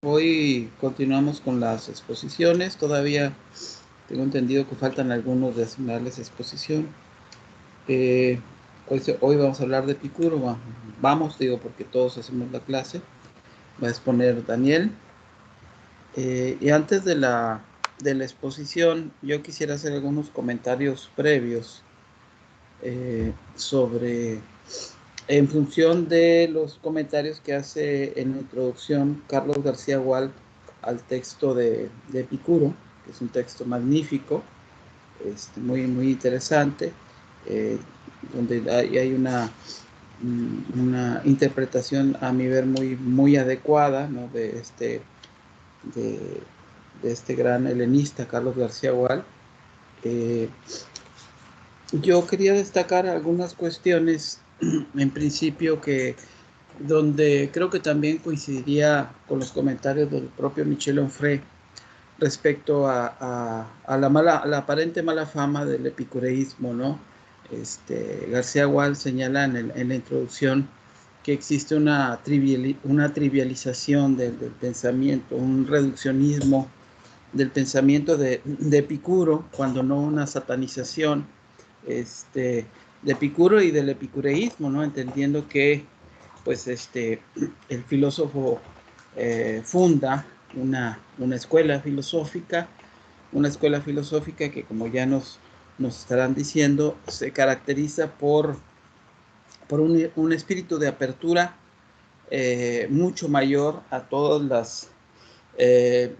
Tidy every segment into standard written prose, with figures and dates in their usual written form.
Hoy continuamos con las exposiciones. Todavía tengo entendido que faltan algunos de asignarles exposición. Eh, hoy vamos a hablar de Epicuro. Vamos, digo, porque todos hacemos la clase. Va a exponer Daniel. Y antes de la exposición, yo quisiera hacer algunos comentarios previos sobre, en función de los comentarios que hace en la introducción Carlos García Gual al texto de Epicuro, que es un texto magnífico, muy, muy interesante, eh, donde hay una interpretación a mi ver muy, muy adecuada, ¿no? de, de este gran helenista Carlos García Gual. Eh, yo quería destacar algunas cuestiones en principio donde creo que también coincidiría con los comentarios del propio Michel Onfray respecto a la aparente mala fama del epicureísmo, ¿no? García Gual señala en la introducción que existe una trivialización del pensamiento, un reduccionismo del pensamiento de Epicuro, cuando no una satanización de Epicuro y del epicureísmo, ¿no? Entendiendo que pues el filósofo funda una escuela filosófica que, como ya nos estarán diciendo, se caracteriza por un espíritu de apertura mucho mayor eh,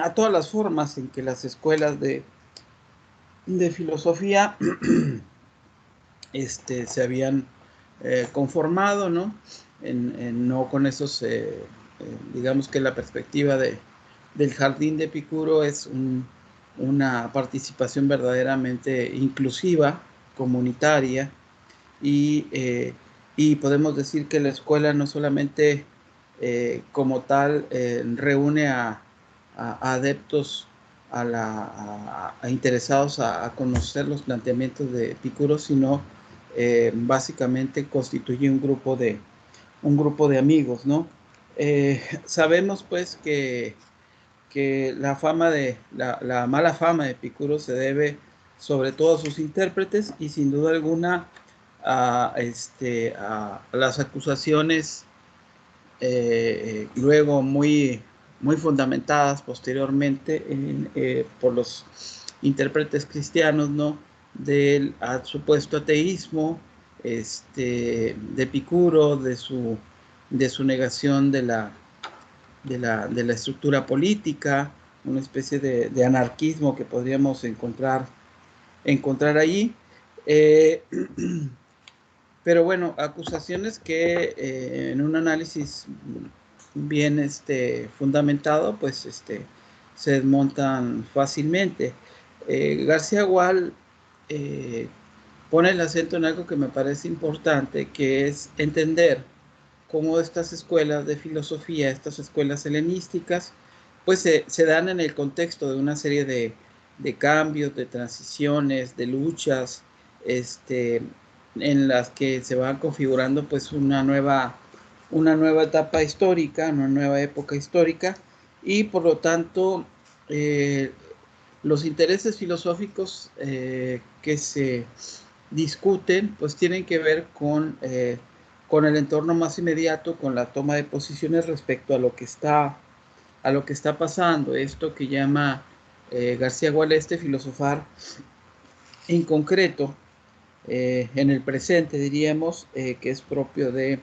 a todas las formas en que las escuelas de filosofía se habían conformado, ¿no? No con esos, digamos que la perspectiva del jardín de Epicuro es una participación verdaderamente inclusiva, comunitaria, y podemos decir que la escuela no solamente como tal reúne a adeptos interesados a conocer los planteamientos de Epicuro, sino básicamente constituye un grupo de amigos, ¿no? Sabemos pues que la mala fama de Epicuro se debe sobre todo a sus intérpretes y sin duda alguna a las acusaciones luego muy, muy fundamentadas posteriormente por los intérpretes cristianos, ¿no? Del supuesto ateísmo de Epicuro, de su negación de la estructura política, una especie de anarquismo que podríamos encontrar allí. Eh, pero bueno, acusaciones que en un análisis bien fundamentado, pues se desmontan fácilmente. García Gual eh, pone el acento en algo que me parece importante, que es entender cómo estas escuelas de filosofía, estas escuelas helenísticas, pues se dan en el contexto de una serie de cambios, de transiciones, de luchas, este, en las que se va configurando pues una nueva etapa histórica, una nueva época histórica, y por lo tanto eh, los intereses filosóficos que se discuten pues tienen que ver con el entorno más inmediato, con la toma de posiciones respecto a lo que está pasando, esto que llama García Gualeste filosofar en concreto, en el presente diríamos, que es propio del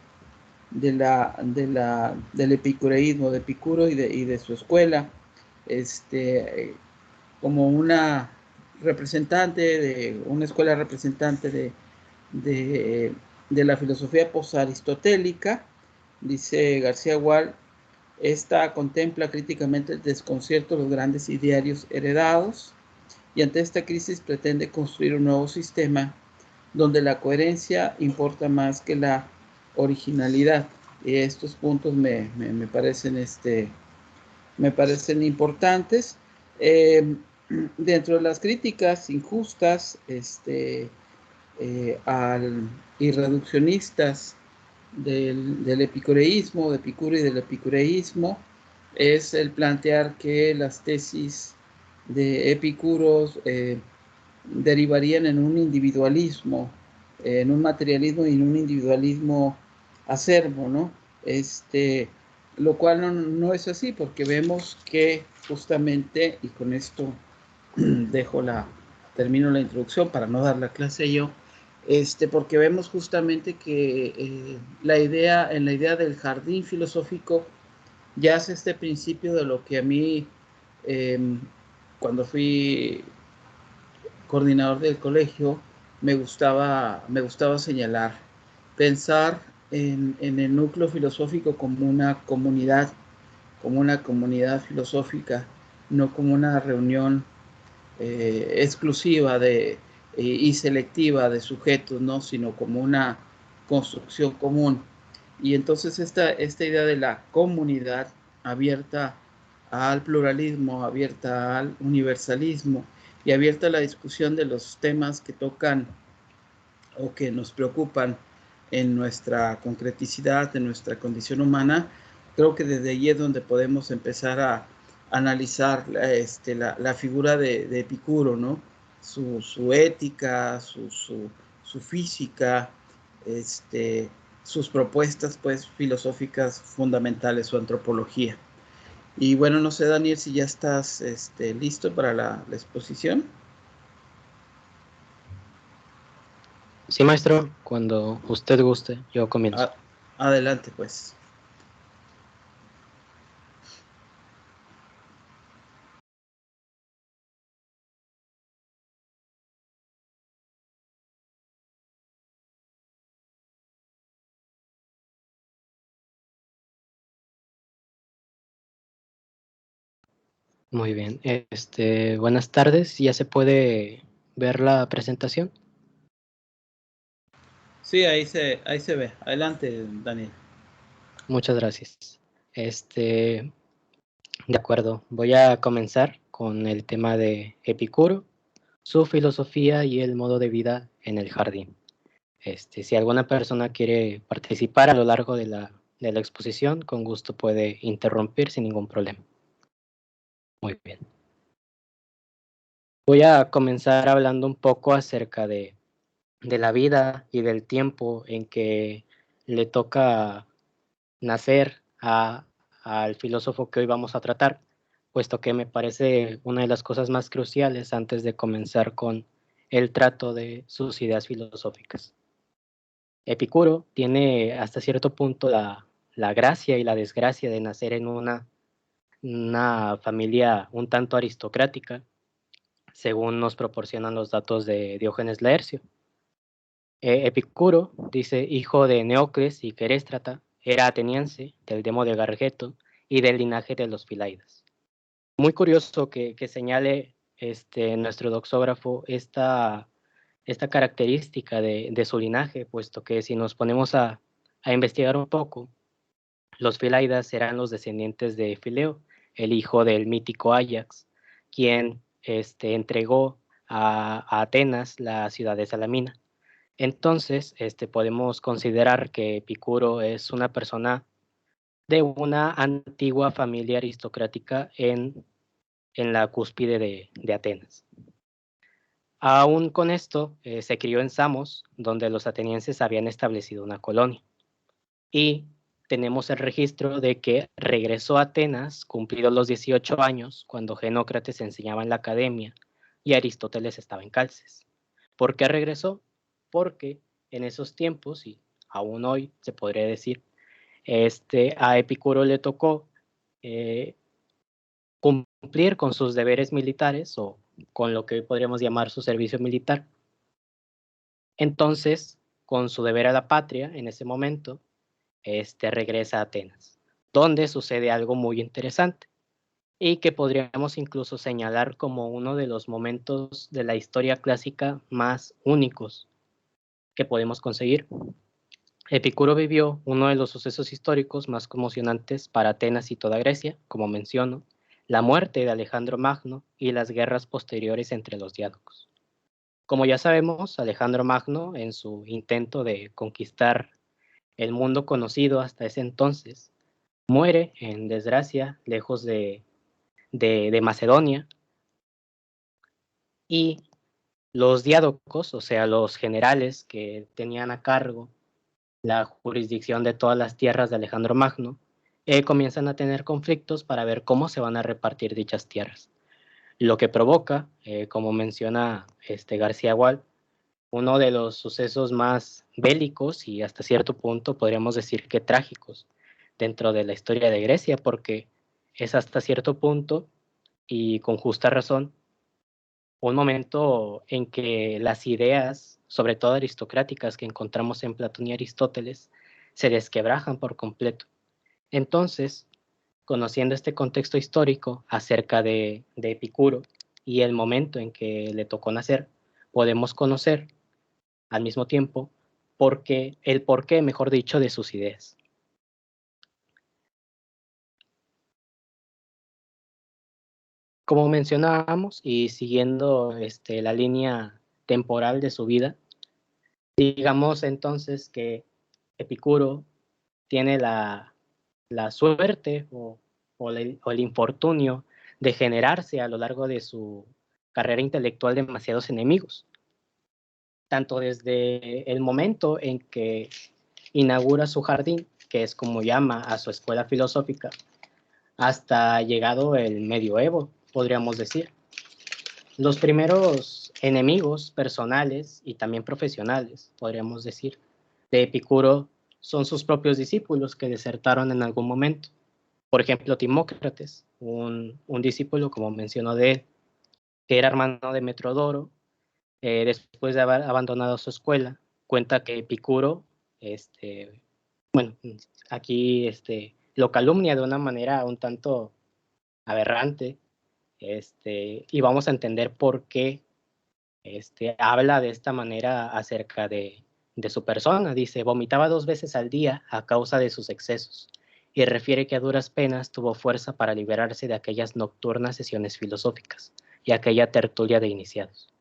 epicureísmo, de Epicuro y de su escuela, como una escuela representante de, de la filosofía postaristotélica. Dice García Gual, esta contempla críticamente el desconcierto de los grandes idearios heredados y ante esta crisis pretende construir un nuevo sistema donde la coherencia importa más que la originalidad. Y estos puntos me parecen importantes. Eh, Dentro de las críticas injustas y reduccionistas del epicureísmo, de Epicuro y del epicureísmo, es el plantear que las tesis de Epicuro derivarían en un individualismo, en un materialismo y en un individualismo acerbo, ¿no? Lo cual no es así, porque vemos que justamente, y con esto termino la introducción para no dar la clase yo, porque vemos justamente que en la idea del jardín filosófico yace este principio de lo que a mí, eh, cuando fui coordinador del colegio, me gustaba señalar, pensar en el núcleo filosófico como una comunidad filosófica, no como una reunión exclusiva y selectiva de sujetos, ¿no? Sino como una construcción común. Y entonces esta idea de la comunidad abierta al pluralismo, abierta al universalismo y abierta a la discusión de los temas que tocan o que nos preocupan en nuestra concreticidad, en nuestra condición humana, creo que desde ahí es donde podemos empezar a analizar la figura de Epicuro, ¿no? Su ética, su física, sus propuestas pues, filosóficas fundamentales, su antropología. Y bueno, no sé, Daniel, si ya estás listo para la exposición. Sí, maestro, cuando usted guste, yo comienzo. Adelante, pues. Muy bien. Buenas tardes. ¿Ya se puede ver la presentación? Sí, ahí se ve. Adelante, Daniel. Muchas gracias. De acuerdo. Voy a comenzar con el tema de Epicuro, su filosofía y el modo de vida en el jardín. Si alguna persona quiere participar a lo largo de la exposición, con gusto puede interrumpir sin ningún problema. Muy bien. Voy a comenzar hablando un poco acerca de la vida y del tiempo en que le toca nacer al filósofo que hoy vamos a tratar, puesto que me parece una de las cosas más cruciales antes de comenzar con el trato de sus ideas filosóficas. Epicuro tiene hasta cierto punto la gracia y la desgracia de nacer en una familia un tanto aristocrática, según nos proporcionan los datos de Diógenes Laercio. Epicuro, dice, hijo de Neocles y Queréstrata, era ateniense, del demo de Gargeto y del linaje de los Filaidas. Muy curioso que señale nuestro doxógrafo esta característica de su linaje, puesto que si nos ponemos a investigar un poco, los Filaidas eran los descendientes de Fileo, el hijo del mítico Áyax, quien entregó a Atenas la ciudad de Salamina. Entonces, podemos considerar que Epicuro es una persona de una antigua familia aristocrática en la cúspide de Atenas. Aún con esto, se crió en Samos, donde los atenienses habían establecido una colonia. Y tenemos el registro de que regresó a Atenas, cumplidos los 18 años, cuando Genócrates enseñaba en la academia y Aristóteles estaba en Calces. ¿Por qué regresó? Porque en esos tiempos, y aún hoy se podría decir, a Epicuro le tocó cumplir con sus deberes militares o con lo que podríamos llamar su servicio militar. Entonces, con su deber a la patria en ese momento, regresa a Atenas, donde sucede algo muy interesante y que podríamos incluso señalar como uno de los momentos de la historia clásica más únicos que podemos conseguir. Epicuro vivió uno de los sucesos históricos más conmocionantes para Atenas y toda Grecia, como menciono, la muerte de Alejandro Magno y las guerras posteriores entre los diádocos. Como ya sabemos, Alejandro Magno, en su intento de conquistar el mundo conocido hasta ese entonces, muere en desgracia lejos de Macedonia, y los diádocos, o sea, los generales que tenían a cargo la jurisdicción de todas las tierras de Alejandro Magno, comienzan a tener conflictos para ver cómo se van a repartir dichas tierras. Lo que provoca, como menciona García Gual, uno de los sucesos más bélicos y hasta cierto punto podríamos decir que trágicos dentro de la historia de Grecia, porque es hasta cierto punto, y con justa razón, un momento en que las ideas, sobre todo aristocráticas, que encontramos en Platón y Aristóteles, se desquebrajan por completo. Entonces, conociendo este contexto histórico acerca de Epicuro y el momento en que le tocó nacer, podemos conocer al mismo tiempo el porqué, mejor dicho, de sus ideas. Como mencionábamos, y siguiendo la línea temporal de su vida, digamos entonces que Epicuro tiene la suerte o el infortunio de generarse a lo largo de su carrera intelectual demasiados enemigos, tanto desde el momento en que inaugura su jardín, que es como llama a su escuela filosófica, hasta llegado el medioevo, podríamos decir. Los primeros enemigos personales y también profesionales, podríamos decir, de Epicuro son sus propios discípulos que desertaron en algún momento. Por ejemplo, Timócrates, un discípulo, como mencionó de él, que era hermano de Metrodoro, después de haber abandonado su escuela, cuenta que Epicuro, bueno, aquí lo calumnia de una manera un tanto aberrante, y vamos a entender por qué habla de esta manera acerca de su persona. Dice, vomitaba 2 veces al día a causa de sus excesos, y refiere que a duras penas tuvo fuerza para liberarse de aquellas nocturnas sesiones filosóficas y aquella tertulia de iniciados.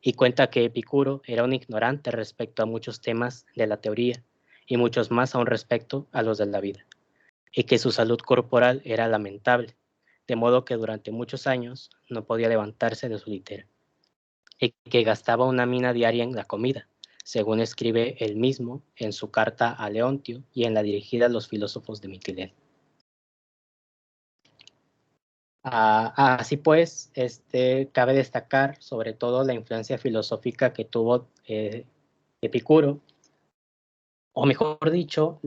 Y cuenta que Epicuro era un ignorante respecto a muchos temas de la teoría y muchos más aún respecto a los de la vida, y que su salud corporal era lamentable, de modo que durante muchos años no podía levantarse de su litera, y que gastaba una mina diaria en la comida, según escribe él mismo en su carta a Leontio y en la dirigida a los filósofos de Mitilene. Así pues, cabe destacar sobre todo la influencia filosófica que tuvo Epicuro, o mejor dicho,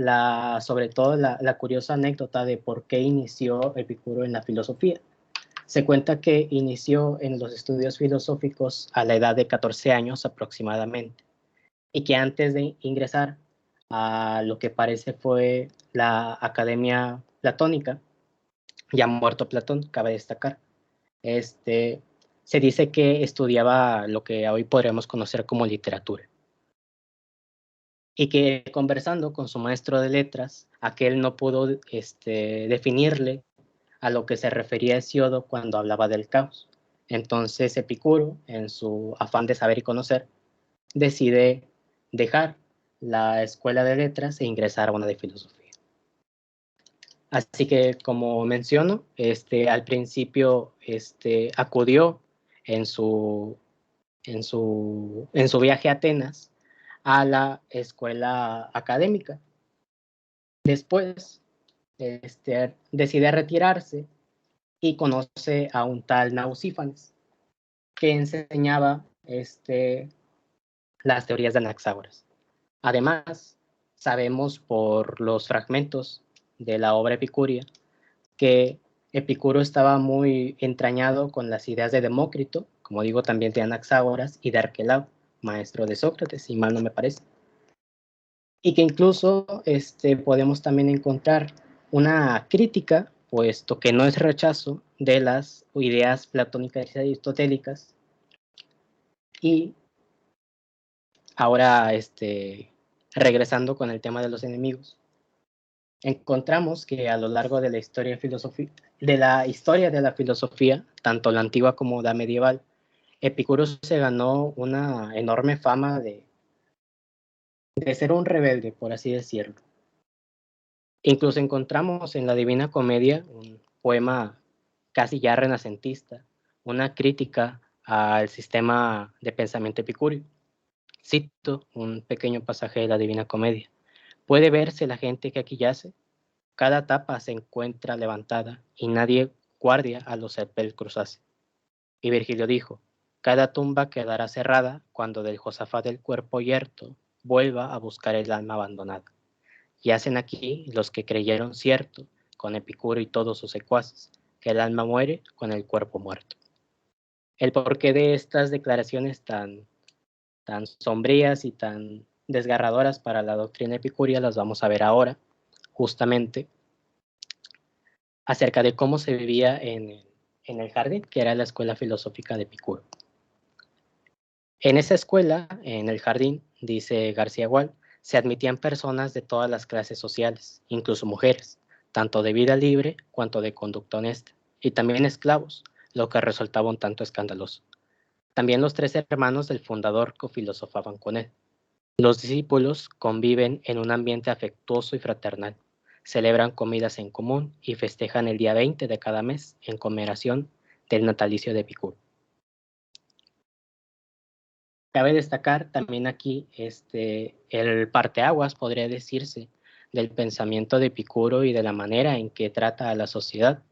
sobre todo la curiosa anécdota de por qué inició Epicuro en la filosofía. Se cuenta que inició en los estudios filosóficos a la edad de 14 años aproximadamente, y que antes de ingresar a lo que parece fue la Academia Platónica, ya muerto Platón, cabe destacar, se dice que estudiaba lo que hoy podríamos conocer como literatura, y que conversando con su maestro de letras, aquel no pudo definirle a lo que se refería Hesiodo cuando hablaba del caos. Entonces Epicuro, en su afán de saber y conocer, decide dejar la escuela de letras e ingresar a una de filosofía. Así que, como menciono, al principio acudió en su, en su viaje a Atenas a la escuela académica. Después decide retirarse y conoce a un tal Nausífanes, que enseñaba las teorías de Anaxágoras. Además, sabemos por los fragmentos de la obra epicuria que Epicuro estaba muy entrañado con las ideas de Demócrito, como digo, también de Anaxágoras y de Arquelao, maestro de Sócrates, si mal no me parece. Y que incluso podemos también encontrar una crítica, puesto que no es rechazo de las ideas platónicas y aristotélicas. Y ahora, regresando con el tema de los enemigos, encontramos que a lo largo de la historia de la filosofía, tanto la antigua como la medieval, Epicuro se ganó una enorme fama de ser un rebelde, por así decirlo. Incluso encontramos en la Divina Comedia un poema casi ya renacentista, una crítica al sistema de pensamiento epicúreo. Cito un pequeño pasaje de la Divina Comedia. Puede verse la gente que aquí yace, cada tapa se encuentra levantada y nadie guardia a los sepulcros hace. Y Virgilio dijo, cada tumba quedará cerrada cuando del Josafat del cuerpo yerto vuelva a buscar el alma abandonada. Y hacen aquí los que creyeron cierto, con Epicuro y todos sus secuaces, que el alma muere con el cuerpo muerto. El porqué de estas declaraciones tan sombrías y tan desgarradoras para la doctrina epicúrea las vamos a ver ahora, justamente acerca de cómo se vivía en el jardín, que era la escuela filosófica de Epicuro. En esa escuela, en el jardín, dice García Gual, se admitían personas de todas las clases sociales, incluso mujeres, tanto de vida libre cuanto de conducta honesta, y también esclavos, lo que resultaba un tanto escandaloso. También los 3 hermanos del fundador cofilosofaban con él. Los discípulos conviven en un ambiente afectuoso y fraternal, celebran comidas en común y festejan el día 20 de cada mes en conmemoración del natalicio de Epicuro. Cabe destacar también aquí el parteaguas, podría decirse, del pensamiento de Epicuro y de la manera en que trata a la sociedad.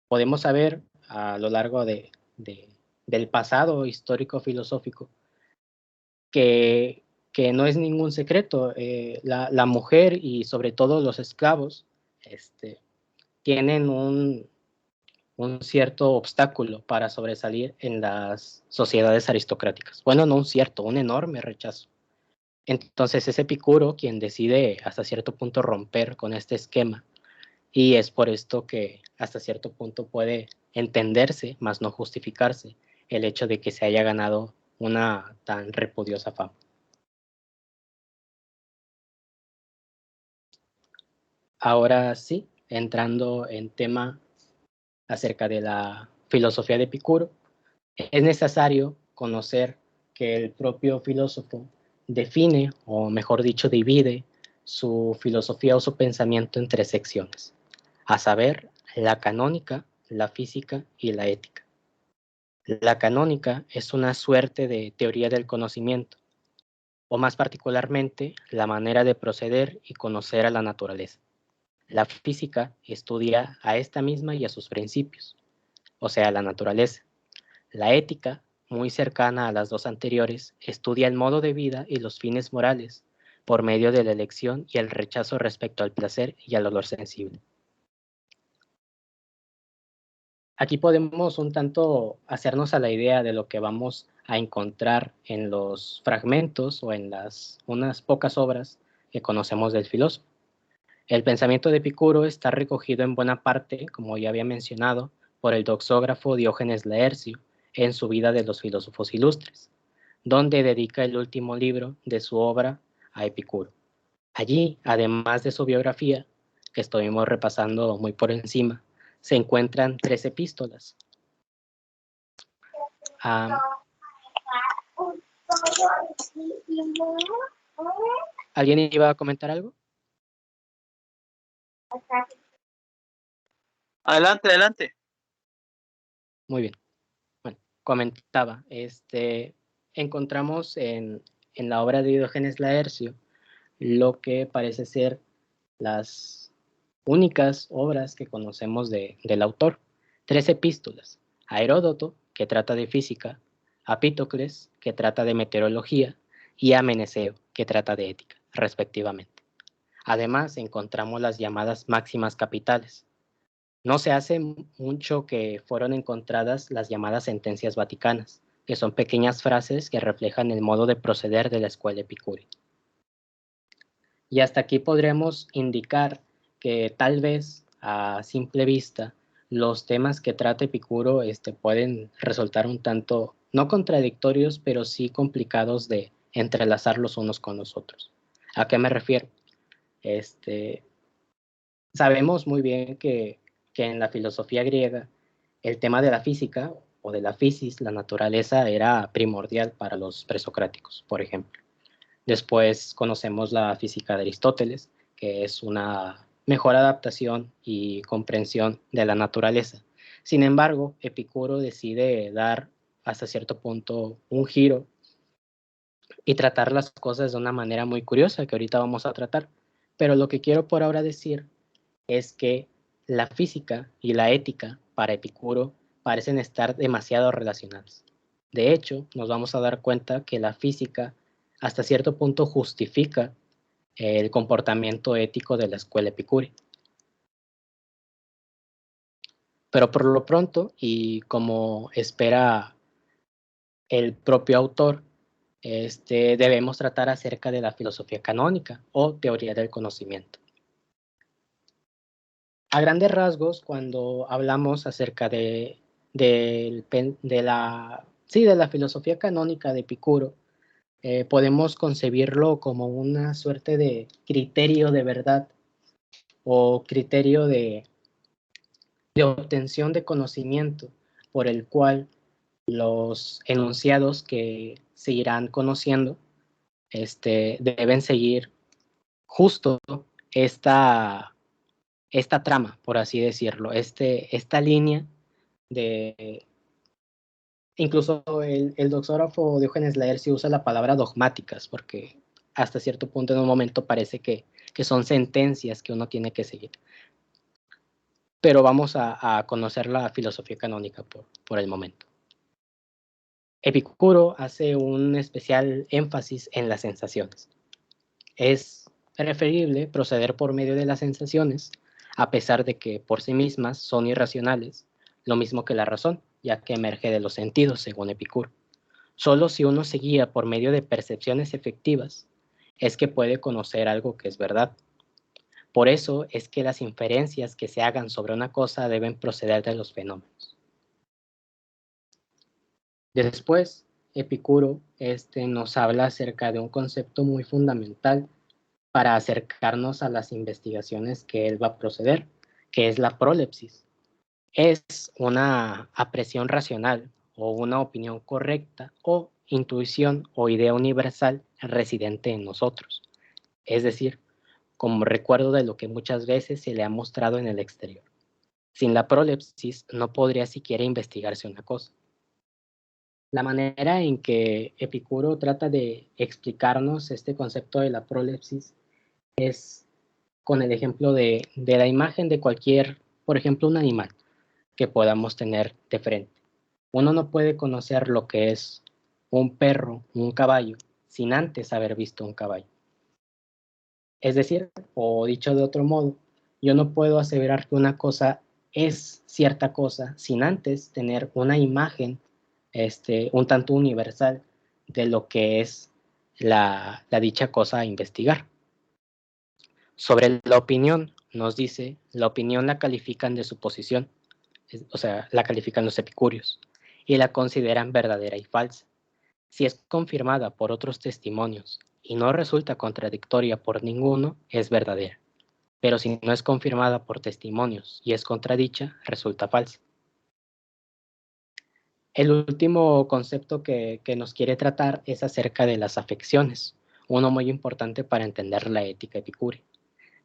Podemos saber a lo largo del pasado histórico filosófico que no es ningún secreto. La mujer y sobre todo los esclavos tienen un cierto obstáculo para sobresalir en las sociedades aristocráticas. Bueno, no un cierto, un enorme rechazo. Entonces es Epicuro quien decide hasta cierto punto romper con este esquema y es por esto que hasta cierto punto puede entenderse, más no justificarse, el hecho de que se haya ganado una tan repudiosa fama. Ahora sí, entrando en tema acerca de la filosofía de Epicuro, es necesario conocer que el propio filósofo define, o mejor dicho, divide su filosofía o su pensamiento en 3 secciones, a saber, la canónica, la física y la ética. La canónica es una suerte de teoría del conocimiento, o más particularmente, la manera de proceder y conocer a la naturaleza. La física estudia a esta misma y a sus principios, o sea, la naturaleza. La ética, muy cercana a las 2 anteriores, estudia el modo de vida y los fines morales por medio de la elección y el rechazo respecto al placer y al olor sensible. Aquí podemos un tanto hacernos a la idea de lo que vamos a encontrar en los fragmentos o en unas pocas obras que conocemos del filósofo. El pensamiento de Epicuro está recogido en buena parte, como ya había mencionado, por el doxógrafo Diógenes Laercio en su Vida de los filósofos ilustres, donde dedica el último libro de su obra a Epicuro. Allí, además de su biografía, que estuvimos repasando muy por encima, se encuentran 3 epístolas. ¿Alguien iba a comentar algo? Adelante, adelante. Muy bien. Bueno, comentaba, encontramos en la obra de Diógenes Laercio lo que parece ser las únicas obras que conocemos del autor. 3 epístolas. A Heródoto, que trata de física, a Pítocles, que trata de meteorología, y a Meneceo, que trata de ética, respectivamente. Además, encontramos las llamadas máximas capitales. No se hace mucho que fueron encontradas las llamadas sentencias vaticanas, que son pequeñas frases que reflejan el modo de proceder de la escuela epicúrea. Y hasta aquí podremos indicar que tal vez a simple vista los temas que trata Epicuro pueden resultar un tanto, no contradictorios, pero sí complicados de entrelazar los unos con los otros. ¿A qué me refiero? Sabemos muy bien que en la filosofía griega el tema de la física o de la physis, la naturaleza, era primordial para los presocráticos, por ejemplo. Después conocemos la física de Aristóteles, que es una mejor adaptación y comprensión de la naturaleza. Sin embargo, Epicuro decide dar hasta cierto punto un giro y tratar las cosas de una manera muy curiosa que ahorita vamos a tratar. Pero lo que quiero por ahora decir es que la física y la ética para Epicuro parecen estar demasiado relacionadas. De hecho, nos vamos a dar cuenta que la física hasta cierto punto justifica el comportamiento ético de la escuela epicúrea. Pero por lo pronto, y como espera el propio autor, debemos tratar acerca de la filosofía canónica o teoría del conocimiento. A grandes rasgos, cuando hablamos acerca de la filosofía canónica de Epicuro, podemos concebirlo como una suerte de criterio de verdad o criterio de obtención de conocimiento por el cual los enunciados que se irán conociendo deben seguir justo esta trama, por así decirlo, esta línea de... Incluso el doxógrafo Diógenes Laercio usa la palabra dogmáticas, porque hasta cierto punto en un momento parece que son sentencias que uno tiene que seguir. Pero vamos a conocer la filosofía canónica por el momento. Epicuro hace un especial énfasis en las sensaciones. Es preferible proceder por medio de las sensaciones, a pesar de que por sí mismas son irracionales, lo mismo que la razón, ya que emerge de los sentidos, según Epicuro. Solo si uno se guía por medio de percepciones efectivas, es que puede conocer algo que es verdad. Por eso es que las inferencias que se hagan sobre una cosa deben proceder de los fenómenos. Después, Epicuro nos habla acerca de un concepto muy fundamental para acercarnos a las investigaciones que él va a proceder, que es la prolepsis. Es una apreciación racional o una opinión correcta o intuición o idea universal residente en nosotros. Es decir, como recuerdo de lo que muchas veces se le ha mostrado en el exterior. Sin la prolepsis no podría siquiera investigarse una cosa. La manera en que Epicuro trata de explicarnos este concepto de la prolepsis es con el ejemplo de la imagen de cualquier, por ejemplo, un animal que podamos tener de frente. Uno no puede conocer lo que es un perro, un caballo, sin antes haber visto un caballo. Es decir, o dicho de otro modo, yo no puedo aseverar que una cosa es cierta cosa sin antes tener una imagen un tanto universal de lo que es la dicha cosa a investigar. Sobre la opinión, nos dice, la opinión la califican de suposición, o sea, la califican los epicúreos, y la consideran verdadera y falsa. Si es confirmada por otros testimonios y no resulta contradictoria por ninguno, es verdadera. Pero si no es confirmada por testimonios y es contradicha, resulta falsa. El último concepto que nos quiere tratar es acerca de las afecciones, uno muy importante para entender la ética epicúrea.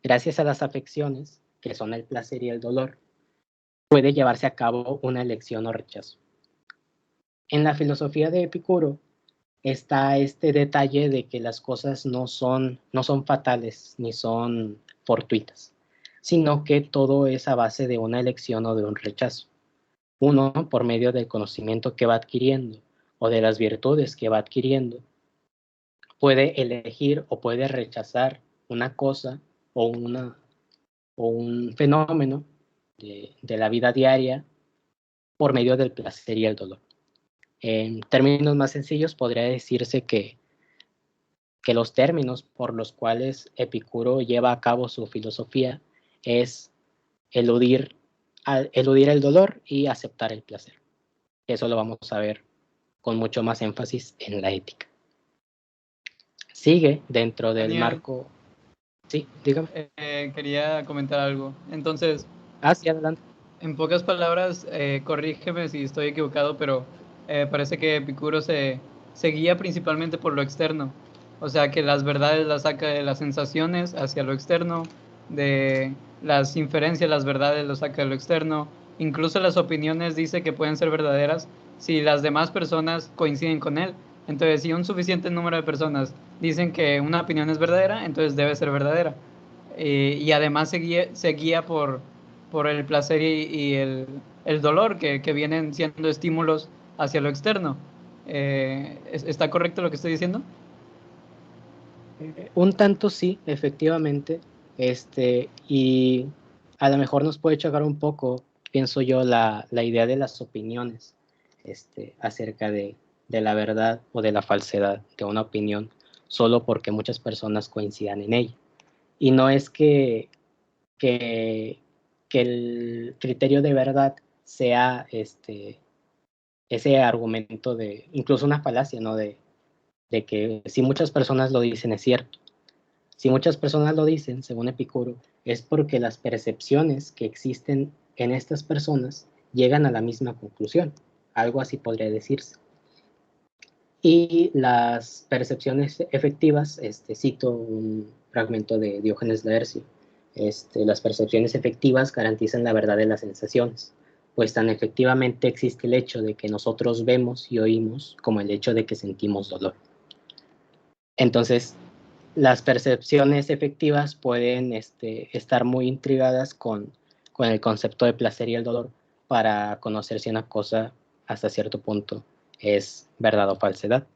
Gracias a las afecciones, que son el placer y el dolor, puede llevarse a cabo una elección o rechazo. En la filosofía de Epicuro está este detalle de que las cosas no son fatales ni son fortuitas, sino que todo es a base de una elección o de un rechazo. Uno, por medio del conocimiento que va adquiriendo o de las virtudes que va adquiriendo, puede elegir o puede rechazar una cosa o un fenómeno de la vida diaria por medio del placer y el dolor. En términos más sencillos, podría decirse que los términos por los cuales Epicuro lleva a cabo su filosofía es eludir el dolor y aceptar el placer. Eso lo vamos a ver con mucho más énfasis en la ética. Sigue dentro del Daniel, marco... Sí, dígame. Quería comentar algo. Entonces, Sí, adelante. en pocas palabras, corrígeme si estoy equivocado, pero parece que Epicuro se guía principalmente por lo externo. O sea, que las verdades las saca de las sensaciones hacia lo externo, de las inferencias, las verdades, lo saca de lo externo. Incluso las opiniones dice que pueden ser verdaderas si las demás personas coinciden con él. Entonces, si un suficiente número de personas dicen que una opinión es verdadera, entonces debe ser verdadera. Y además se guía por el placer y el dolor que vienen siendo estímulos hacia lo externo. ¿Está correcto lo que estoy diciendo? Un tanto sí, efectivamente, y a lo mejor nos puede chocar un poco, pienso yo, la idea de las opiniones, acerca de la verdad o de la falsedad de una opinión, solo porque muchas personas coincidan en ella. Y no es que, que el criterio de verdad sea ese argumento de, incluso una falacia, ¿no? De que si muchas personas lo dicen es cierto. Si muchas personas lo dicen, según Epicuro, es porque las percepciones que existen en estas personas llegan a la misma conclusión. Algo así podría decirse. Y las percepciones efectivas, cito un fragmento de Diógenes Laercio, las percepciones efectivas garantizan la verdad de las sensaciones, pues tan efectivamente existe el hecho de que nosotros vemos y oímos como el hecho de que sentimos dolor. Entonces, las percepciones efectivas pueden estar muy intrigadas con el concepto de placer y el dolor para conocer si una cosa hasta cierto punto es verdad o falsedad.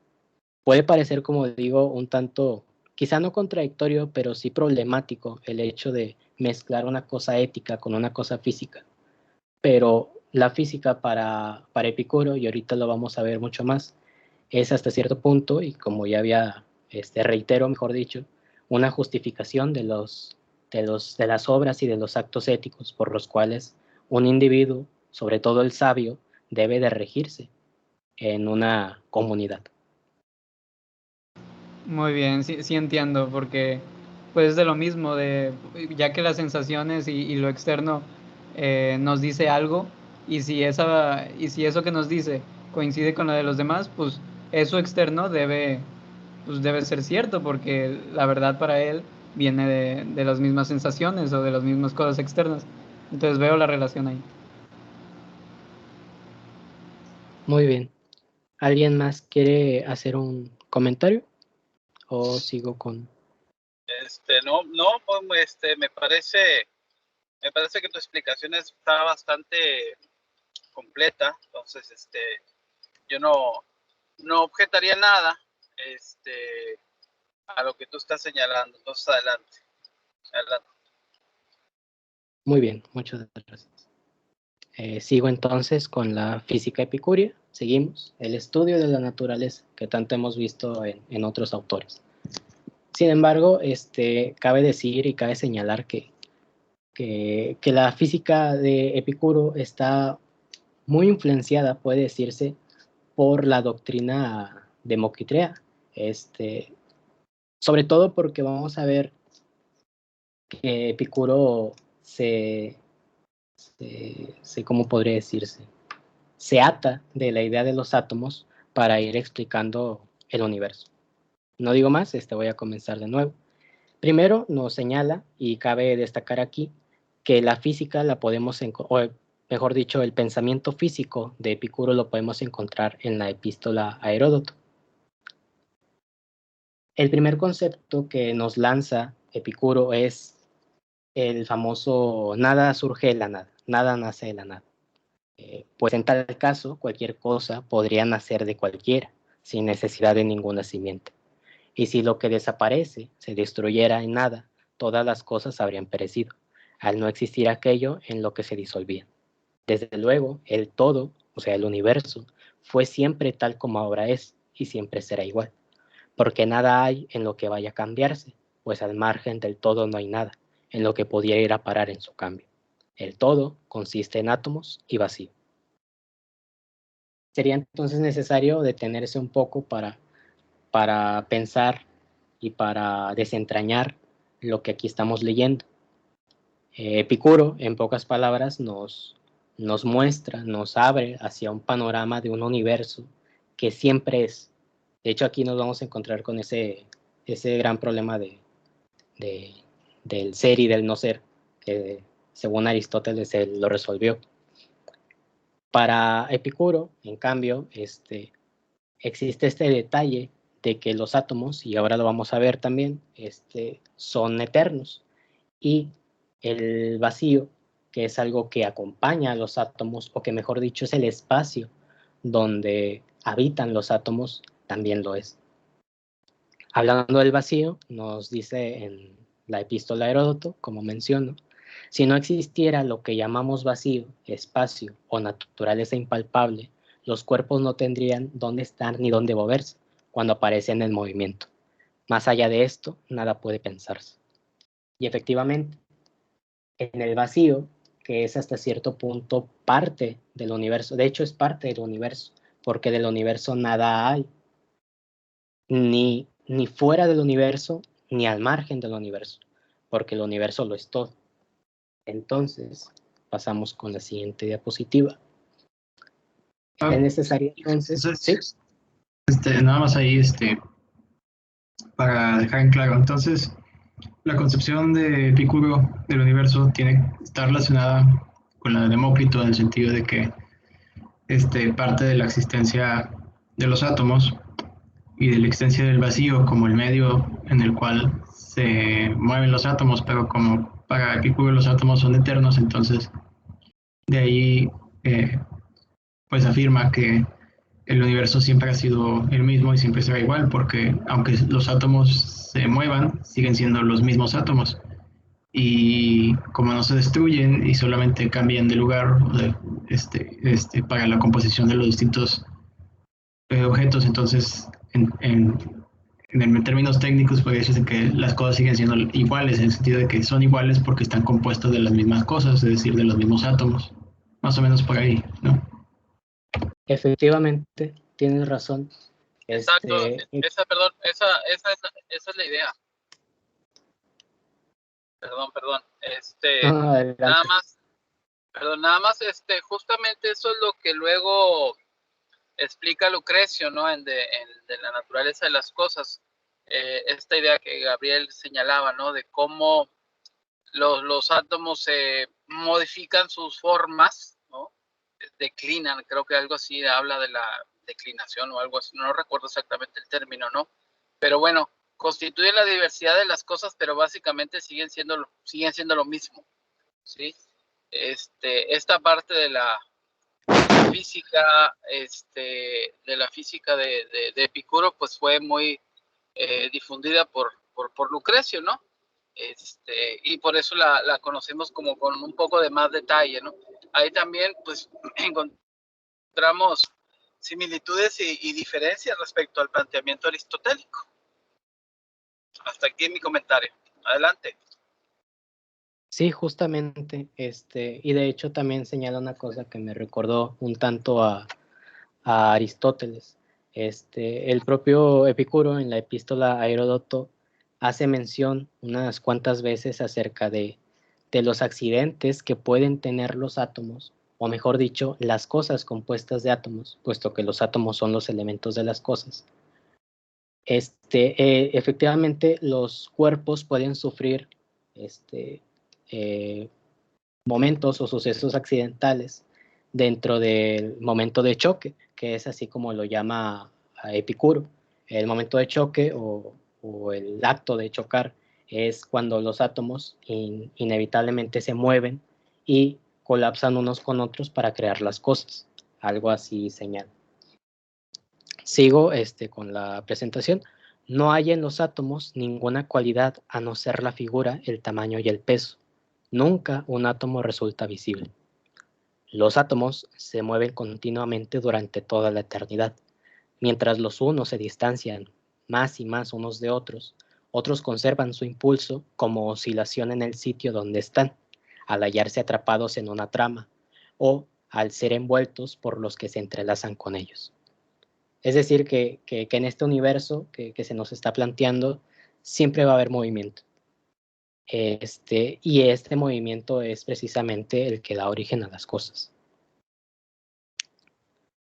Puede parecer, como digo, un tanto, quizá no contradictorio, pero sí problemático el hecho de mezclar una cosa ética con una cosa física. Pero la física para Epicuro, y ahorita lo vamos a ver mucho más, es hasta cierto punto, y como ya había, reitero, mejor dicho, una justificación de las obras y de los actos éticos por los cuales un individuo, sobre todo el sabio, debe de regirse en una comunidad. Muy bien, sí, sí entiendo, porque pues de lo mismo, ya que las sensaciones y lo externo nos dice algo, y si eso que nos dice coincide con lo de los demás, pues eso externo pues debe ser cierto, porque la verdad para él viene de las mismas sensaciones o de las mismas cosas externas. Entonces veo la relación ahí. Muy bien. ¿Alguien más quiere hacer un comentario? ¿O sigo con...? No, no, pues, me parece que tu explicación está bastante completa, entonces, yo no objetaría nada, a lo que tú estás señalando. Entonces, adelante, adelante. Muy bien, muchas gracias. Sigo entonces con la física epicúrea. Seguimos el estudio de la naturaleza que tanto hemos visto en otros autores. Sin embargo, cabe decir y cabe señalar que la física de Epicuro está muy influenciada, puede decirse, por la doctrina de Moquitrea. Sobre todo porque vamos a ver que Epicuro ¿cómo podría decirse? Se ata de la idea de los átomos para ir explicando el universo. No digo más, voy a comenzar de nuevo. Primero nos señala, y cabe destacar aquí, que la física la podemos, o mejor dicho, el pensamiento físico de Epicuro lo podemos encontrar en la epístola a Heródoto. El primer concepto que nos lanza Epicuro es el famoso nada surge de la nada, nada nace de la nada. Pues en tal caso, cualquier cosa podría nacer de cualquiera, sin necesidad de ningún nacimiento. Y si lo que desaparece se destruyera en nada, todas las cosas habrían perecido, al no existir aquello en lo que se disolvía. Desde luego, el todo, o sea, el universo, fue siempre tal como ahora es, y siempre será igual, porque nada hay en lo que vaya a cambiarse, pues al margen del todo no hay nada, en lo que pudiera ir a parar en su cambio. El todo consiste en átomos y vacío. Sería entonces necesario detenerse un poco para pensar y para desentrañar lo que aquí estamos leyendo. Epicuro, en pocas palabras, nos muestra, nos abre hacia un panorama de un universo que siempre es. De hecho, aquí nos vamos a encontrar con ese gran problema del ser y del no ser, que según Aristóteles él lo resolvió. Para Epicuro, en cambio, existe este detalle de que los átomos, y ahora lo vamos a ver también, son eternos. Y el vacío, que es algo que acompaña a los átomos, o que mejor dicho es el espacio donde habitan los átomos, también lo es. Hablando del vacío, nos dice en la epístola de Heródoto, como menciono, si no existiera lo que llamamos vacío, espacio o naturaleza impalpable, los cuerpos no tendrían dónde estar ni dónde moverse cuando aparecen en movimiento. Más allá de esto, nada puede pensarse. Y efectivamente, en el vacío, que es hasta cierto punto parte del universo, de hecho es parte del universo, porque del universo nada hay, ni fuera del universo, ni al margen del universo, porque el universo lo es todo. Entonces, pasamos con la siguiente diapositiva. Es necesario entonces, entonces nada más ahí, para dejar en claro, entonces, la concepción de Epicuro del universo está relacionada con la de Demócrito en el sentido de que parte de la existencia de los átomos y de la existencia del vacío como el medio en el cual se mueven los átomos, pero como para Epicuro los átomos son eternos, entonces de ahí pues afirma que el universo siempre ha sido el mismo y siempre será igual, porque aunque los átomos se muevan, siguen siendo los mismos átomos. Y como no se destruyen y solamente cambian de lugar para la composición de los distintos objetos, entonces en términos técnicos podría decirse que las cosas siguen siendo iguales, en el sentido de que son iguales porque están compuestas de las mismas cosas, es decir, de los mismos átomos. Más o menos por ahí, ¿no? efectivamente, tienes razón. Exacto, esa es la idea. Perdón, nada más, justamente eso es lo que luego explica Lucrecio, ¿no? De la naturaleza de las cosas, esta idea que Gabriel señalaba, ¿no? De cómo los átomos se modifican sus formas, ¿no? Declinan, creo que algo así habla de la declinación o algo así, no recuerdo exactamente el término, ¿no? Pero bueno, constituyen la diversidad de las cosas, pero básicamente siguen siendo lo mismo, ¿sí? Esta parte de la física, de Epicuro, pues fue muy difundida por Lucrecio, ¿no? Y por eso la conocemos como con un poco de más detalle, ¿no? Ahí también, pues, encontramos similitudes y diferencias respecto al planteamiento aristotélico. Hasta aquí mi comentario. Adelante. Sí, justamente, y de hecho también señala una cosa que me recordó un tanto a Aristóteles. El propio Epicuro en la epístola a Heródoto hace mención unas cuantas veces acerca de los accidentes que pueden tener los átomos, o mejor dicho, las cosas compuestas de átomos, puesto que los átomos son los elementos de las cosas. Efectivamente, los cuerpos pueden sufrir momentos o sucesos accidentales dentro del momento de choque, que es así como lo llama a Epicuro. El momento de choque o el acto de chocar es cuando los átomos inevitablemente se mueven y colapsan unos con otros para crear las cosas. Algo así señala. Sigo con la presentación. No hay en los átomos ninguna cualidad a no ser la figura, el tamaño y el peso. Nunca un átomo resulta visible. Los átomos se mueven continuamente durante toda la eternidad. Mientras los unos se distancian más y más unos de otros, otros conservan su impulso como oscilación en el sitio donde están, al hallarse atrapados en una trama o al ser envueltos por los que se entrelazan con ellos. Es decir, que en este universo que se nos está planteando siempre va a haber movimiento. Y este movimiento es precisamente el que da origen a las cosas.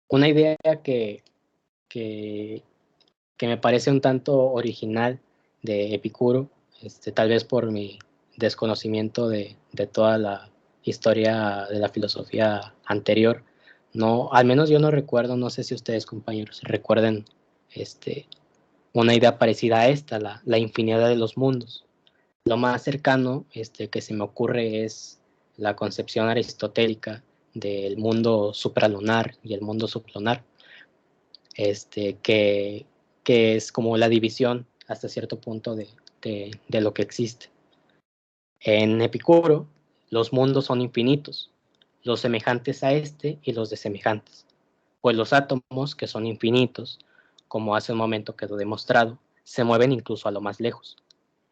Una idea que me parece un tanto original de Epicuro, tal vez por mi desconocimiento de toda la historia de la filosofía anterior. No, al menos yo no recuerdo, no sé si ustedes, compañeros, recuerden una idea parecida a esta, la infinidad de los mundos. Lo más cercano que se me ocurre es la concepción aristotélica del mundo supralunar y el mundo sublunar, que es como la división hasta cierto punto de lo que existe. En Epicuro, los mundos son infinitos, los semejantes a y los desemejantes, pues los átomos, que son infinitos, como hace un momento quedó demostrado, se mueven incluso a lo más lejos.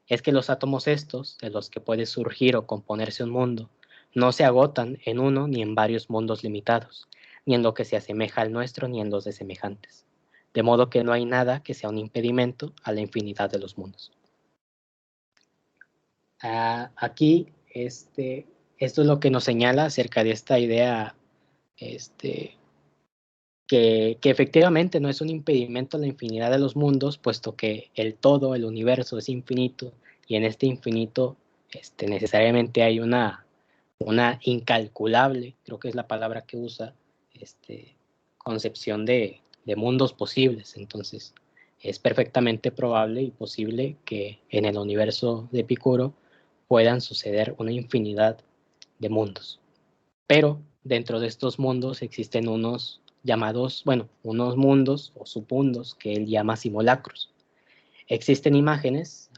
Es que los átomos estos, de los que puede surgir o componerse un mundo, no se agotan en uno ni en varios mundos limitados, ni en lo que se asemeja al nuestro ni en los desemejantes, de modo que no hay nada que sea un impedimento a la infinidad de los mundos. Aquí, esto es lo que nos señala acerca de esta idea, que efectivamente no es un impedimento a la infinidad de los mundos, puesto que el todo, el universo, es infinito, y en este infinito necesariamente hay una incalculable, creo que es la palabra que usa, concepción de mundos posibles. Entonces, es perfectamente probable y posible que en el universo de Epicuro puedan suceder una infinidad de mundos. Pero dentro de estos mundos existen unos mundos o submundos que él llama simulacros. Existen imágenes,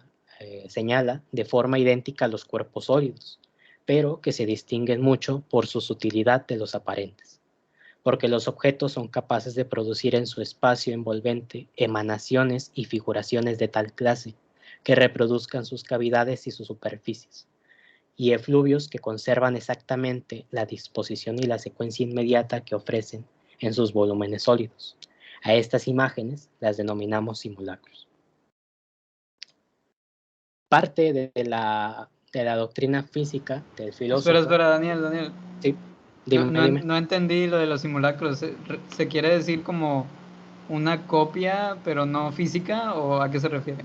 señala, de forma idéntica a los cuerpos sólidos, pero que se distinguen mucho por su sutilidad de los aparentes, porque los objetos son capaces de producir en su espacio envolvente emanaciones y figuraciones de tal clase que reproduzcan sus cavidades y sus superficies, y efluvios que conservan exactamente la disposición y la secuencia inmediata que ofrecen en sus volúmenes sólidos. A estas imágenes las denominamos simulacros. Parte de la doctrina física del filósofo... Espera, Daniel. Sí, dime. No entendí lo de los simulacros. ¿Se quiere decir como una copia, pero no física, o a qué se refiere?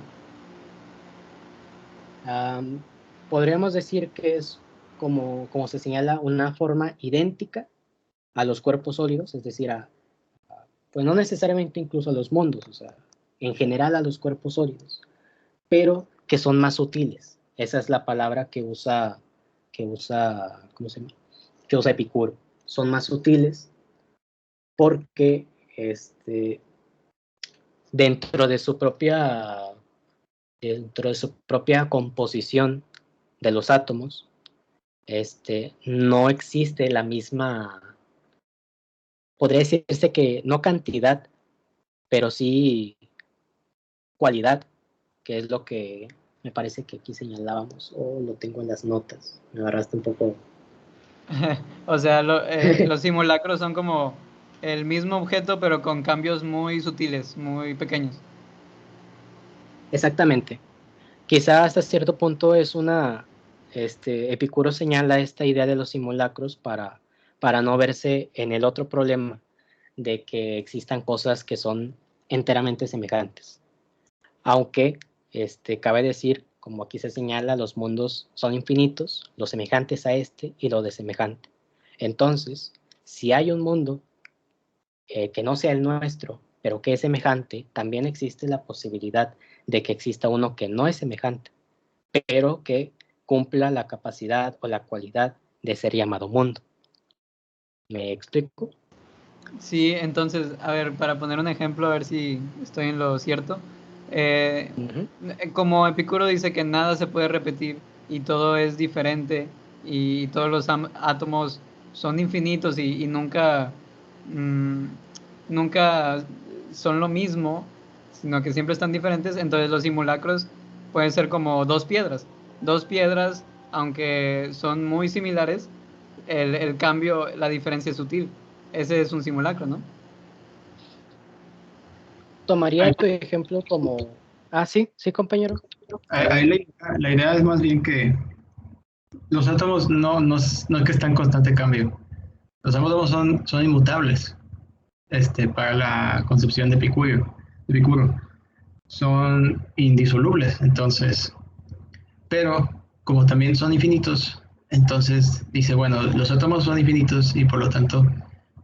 Podríamos decir que es como se señala, una forma idéntica a los cuerpos sólidos, es decir, pues no necesariamente incluso a los mundos, o sea, en general a los cuerpos sólidos, pero que son más sutiles. Esa es la palabra que usa Epicuro. Son más sutiles porque dentro de su propia composición de los átomos, no existe la misma, podría decirse que no cantidad, pero sí cualidad, que es lo que me parece que aquí señalábamos, o lo tengo en las notas, me agarraste un poco. O sea, los simulacros son como el mismo objeto, pero con cambios muy sutiles, muy pequeños. Exactamente. Quizá hasta cierto punto es Epicuro señala esta idea de los simulacros para no verse en el otro problema de que existan cosas que son enteramente semejantes. Aunque cabe decir, como aquí se señala, los mundos son infinitos, los semejantes a y lo desemejante. Entonces, si hay un mundo que no sea el nuestro, pero que es semejante, también existe la posibilidad de que exista uno que no es semejante, pero que cumpla la capacidad o la cualidad de ser llamado mundo. ¿Me explico? Sí, entonces, a ver, para poner un ejemplo, a ver si estoy en lo cierto. Como Epicuro dice que nada se puede repetir y todo es diferente y todos los átomos son infinitos y nunca son lo mismo, sino que siempre están diferentes. Entonces los simulacros pueden ser como dos piedras, aunque son muy similares, el cambio, la diferencia es sutil. Ese es un simulacro, ¿no? Tomaría tu ejemplo como... sí, compañero. Ahí la idea es más bien que los átomos no es que están en constante cambio. Los átomos son inmutables para la concepción de Epicuro. Son indisolubles, entonces, pero como también son infinitos, Entonces dice, bueno, los átomos son infinitos y por lo tanto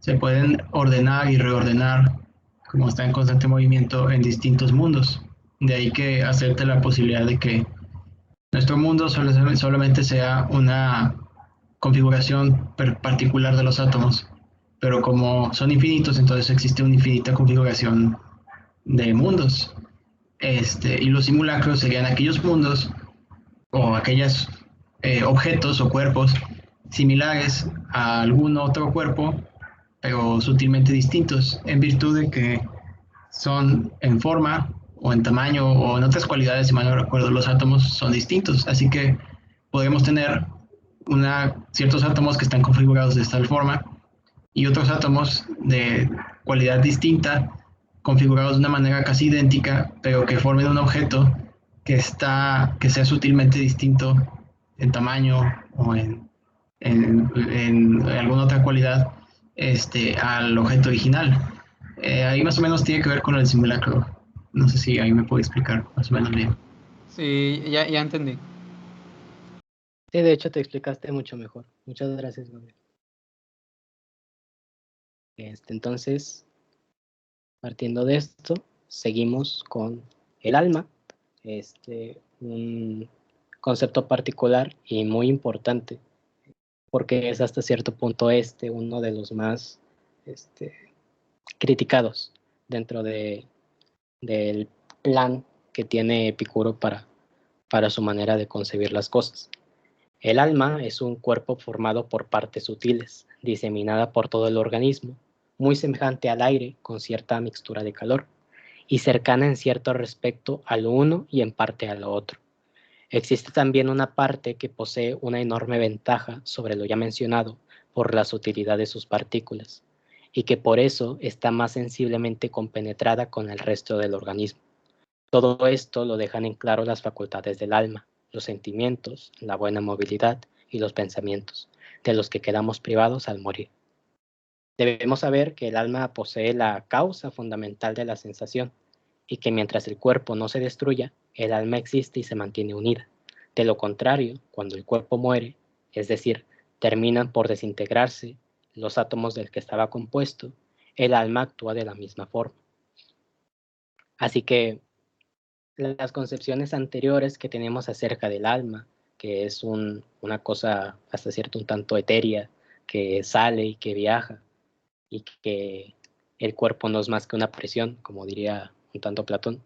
se pueden ordenar y reordenar como está en constante movimiento en distintos mundos. De ahí que acepte la posibilidad de que nuestro mundo solamente sea una configuración particular de los átomos, pero como son infinitos, entonces existe una infinita configuración de mundos. Y los simulacros serían aquellos mundos o aquellos objetos o cuerpos similares a algún otro cuerpo, pero sutilmente distintos, en virtud de que son en forma o en tamaño o en otras cualidades, si mal no recuerdo, los átomos son distintos. Así que podemos tener ciertos átomos que están configurados de tal forma y otros átomos de cualidad distinta, configurados de una manera casi idéntica, pero que formen un objeto que sea sutilmente distinto en tamaño o en alguna otra cualidad al objeto original. Ahí más o menos tiene que ver con el simulacro. No sé si ahí me puedo explicar más o menos bien. Sí, ya entendí. Sí, de hecho te explicaste mucho mejor. Muchas gracias, Gabriel. Entonces, partiendo de esto, seguimos con el alma. Un concepto particular y muy importante, porque es hasta cierto punto uno de los más criticados dentro del plan que tiene Epicuro para su manera de concebir las cosas. El alma es un cuerpo formado por partes sutiles, diseminada por todo el organismo, muy semejante al aire con cierta mixtura de calor, y cercana en cierto respecto a lo uno y en parte a lo otro. Existe también una parte que posee una enorme ventaja sobre lo ya mencionado por la sutilidad de sus partículas, y que por eso está más sensiblemente compenetrada con el resto del organismo. Todo esto lo dejan en claro las facultades del alma, los sentimientos, la buena movilidad y los pensamientos, de los que quedamos privados al morir. Debemos saber que el alma posee la causa fundamental de la sensación, y que mientras el cuerpo no se destruya, el alma existe y se mantiene unida. De lo contrario, cuando el cuerpo muere, es decir, terminan por desintegrarse los átomos del que estaba compuesto, el alma actúa de la misma forma. Así que las concepciones anteriores que tenemos acerca del alma, que es una cosa hasta cierto un tanto etérea, que sale y que viaja, y que el cuerpo no es más que una presión, como diría un tanto Platón,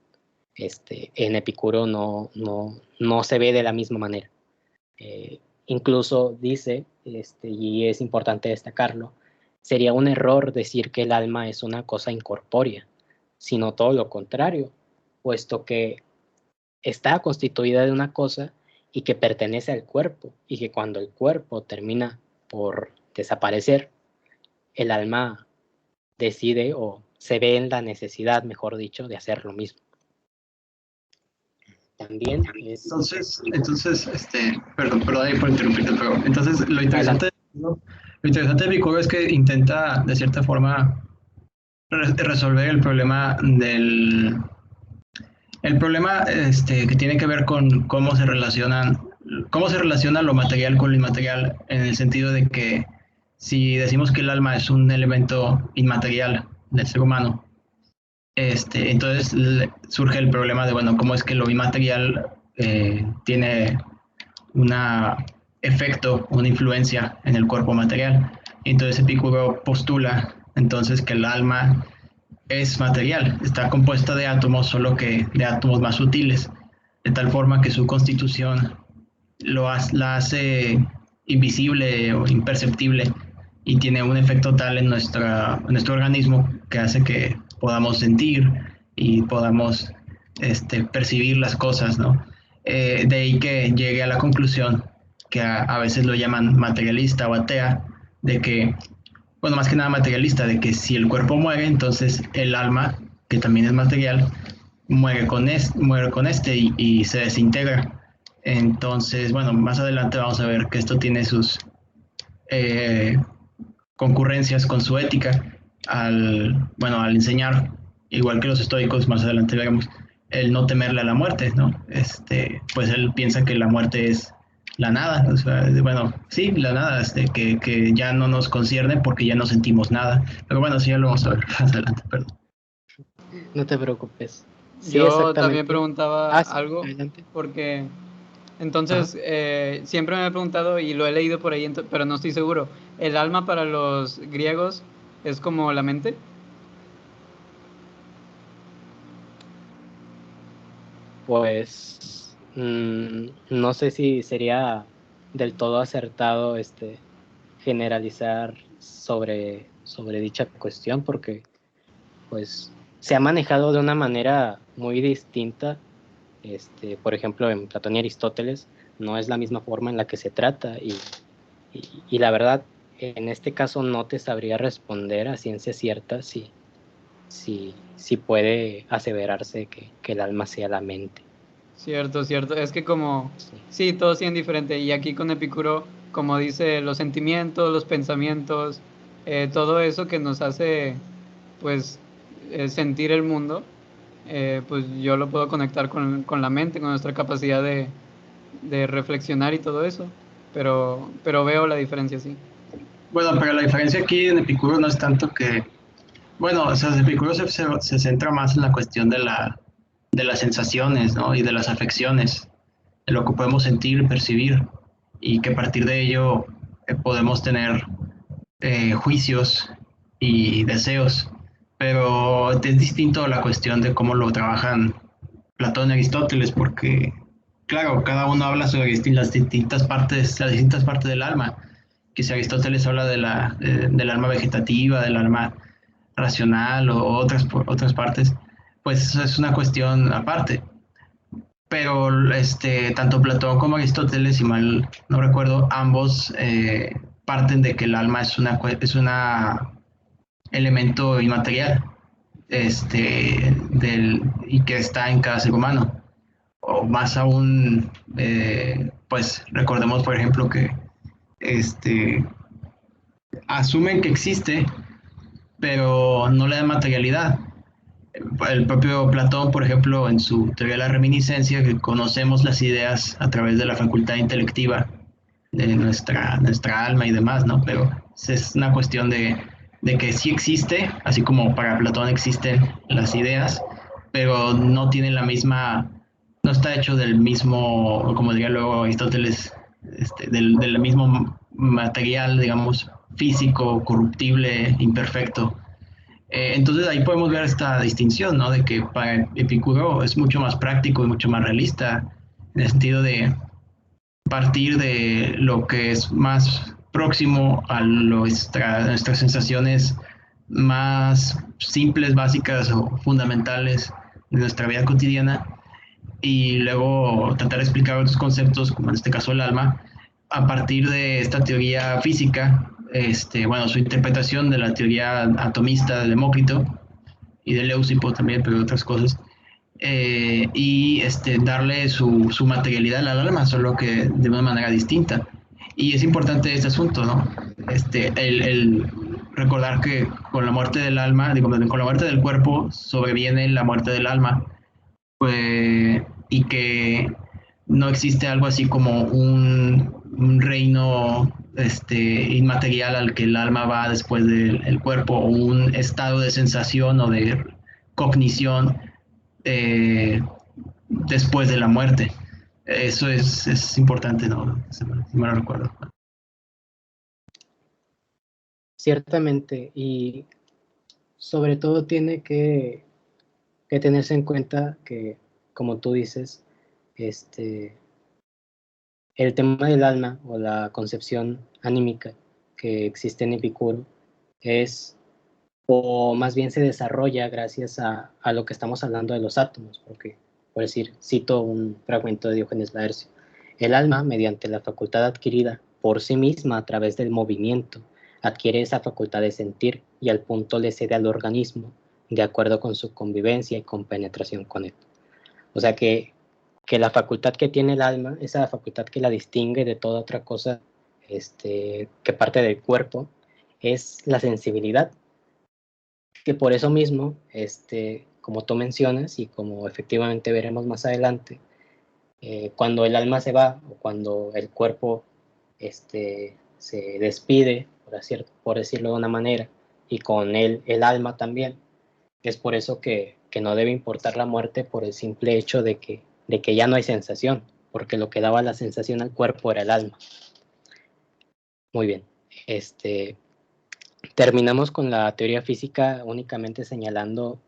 en Epicuro no se ve de la misma manera. Incluso dice, y es importante destacarlo, sería un error decir que el alma es una cosa incorpórea, sino todo lo contrario, puesto que está constituida de una cosa y que pertenece al cuerpo, y que cuando el cuerpo termina por desaparecer, el alma decide o se ve en la necesidad, mejor dicho, de hacer lo mismo. También es... Entonces, perdón ahí por interrumpirte, pero entonces lo interesante de Epicuro es que intenta de cierta forma resolver el problema que tiene que ver con cómo se relaciona lo material con lo inmaterial, en el sentido de que si decimos que el alma es un elemento inmaterial del ser humano, entonces surge el problema de, bueno, cómo es que lo inmaterial tiene un efecto, una influencia en el cuerpo material. Entonces Epicuro postula entonces que el alma es material, está compuesta de átomos, solo que de átomos más sutiles, de tal forma que su constitución la hace invisible o imperceptible y tiene un efecto tal en nuestro organismo que hace que podamos sentir y podamos percibir las cosas, ¿no? De ahí que llegue a la conclusión, que a veces lo llaman materialista o atea, de que, bueno, más que nada materialista, de que si el cuerpo muere, entonces el alma, que también es material, muere con y se desintegra. Entonces, bueno, más adelante vamos a ver que esto tiene sus concurrencias con su ética al enseñar, igual que los estoicos, más adelante veremos, el no temerle a la muerte, ¿no? Pues él piensa que la muerte es la nada, o sea, bueno, sí, la nada, que ya no nos concierne porque ya no sentimos nada. Pero bueno, sí, ya lo vamos a ver más adelante, perdón. No te preocupes. Sí, Yo también exactamente. preguntaba Sí, algo adelante. porque entonces siempre me he preguntado y lo he leído por ahí, pero no estoy seguro. ¿El alma para los griegos es como la mente? Pues no sé si sería del todo acertado generalizar sobre dicha cuestión, porque pues se ha manejado de una manera muy distinta. Por ejemplo, en Platón y Aristóteles no es la misma forma en la que se trata y la verdad, en este caso no te sabría responder a ciencia cierta si puede aseverarse que el alma sea la mente. Cierto, cierto. Es que como, Sí. sí, todos tienen diferente. Y aquí con Epicuro, como dice, los sentimientos, los pensamientos, todo eso que nos hace, pues, sentir el mundo, pues yo lo puedo conectar con la mente, con nuestra capacidad de reflexionar y todo eso. Pero veo la diferencia, sí. Bueno, pero la diferencia aquí en Epicuro no es tanto que, bueno, o sea, Epicuro se centra más en la cuestión de las sensaciones, ¿no? Y de las afecciones, de lo que podemos sentir y percibir, y que a partir de ello podemos tener juicios y deseos. Pero es distinto a la cuestión de cómo lo trabajan Platón y Aristóteles, porque, claro, cada uno habla sobre las distintas partes del alma. Que si Aristóteles habla del alma vegetativa, del alma racional o otras partes, pues es una cuestión aparte. Pero tanto Platón como Aristóteles, si mal no recuerdo, ambos parten de que el alma es una elemento inmaterial y que está en cada ser humano. O más aún, pues recordemos, por ejemplo, que este, asumen que existe, pero no le dan materialidad. El propio Platón, por ejemplo, en su teoría de la reminiscencia, que conocemos las ideas a través de la facultad intelectiva de nuestra alma y demás, ¿no? Pero es una cuestión de que sí existe, así como para Platón existen las ideas, pero no tienen la misma, no está hecho del mismo, como diría luego Aristóteles, del mismo material, digamos, físico, corruptible, imperfecto. Entonces ahí podemos ver esta distinción, ¿no? De que para Epicuro es mucho más práctico y mucho más realista, en el sentido de partir de lo que es más próximo a nuestras sensaciones más simples, básicas o fundamentales de nuestra vida cotidiana y luego tratar de explicar otros conceptos, como en este caso el alma, a partir de esta teoría física, bueno, su interpretación de la teoría atomista de Demócrito y de Leucipo también, pero otras cosas, y darle su materialidad al alma, solo que de una manera distinta. Y es importante este asunto, ¿no? El recordar que con la muerte del alma, digo, con la muerte del cuerpo sobreviene la muerte del alma, pues, y que no existe algo así como un reino inmaterial al que el alma va después del cuerpo, o un estado de sensación o de cognición eh, después de la muerte. Eso es importante, ¿no? Si me lo recuerdo. Ciertamente, y sobre todo tiene que tenerse en cuenta que, como tú dices, el tema del alma o la concepción anímica que existe en Epicuro es, o más bien se desarrolla gracias a lo que estamos hablando de los átomos, porque, por decir, cito un fragmento de Diógenes Laercio, el alma, mediante la facultad adquirida por sí misma a través del movimiento, adquiere esa facultad de sentir y al punto le cede al organismo de acuerdo con su convivencia y compenetración con él. O sea que la facultad que tiene el alma, esa facultad que la distingue de toda otra cosa que parte del cuerpo, es la sensibilidad, que por eso mismo, como tú mencionas y como efectivamente veremos más adelante, cuando el alma se va o cuando el cuerpo se despide, por decirlo de una manera, y con él el alma también. Es por eso que no debe importar la muerte por el simple hecho de que ya no hay sensación, porque lo que daba la sensación al cuerpo era el alma. Muy bien. Terminamos con la teoría física únicamente señalando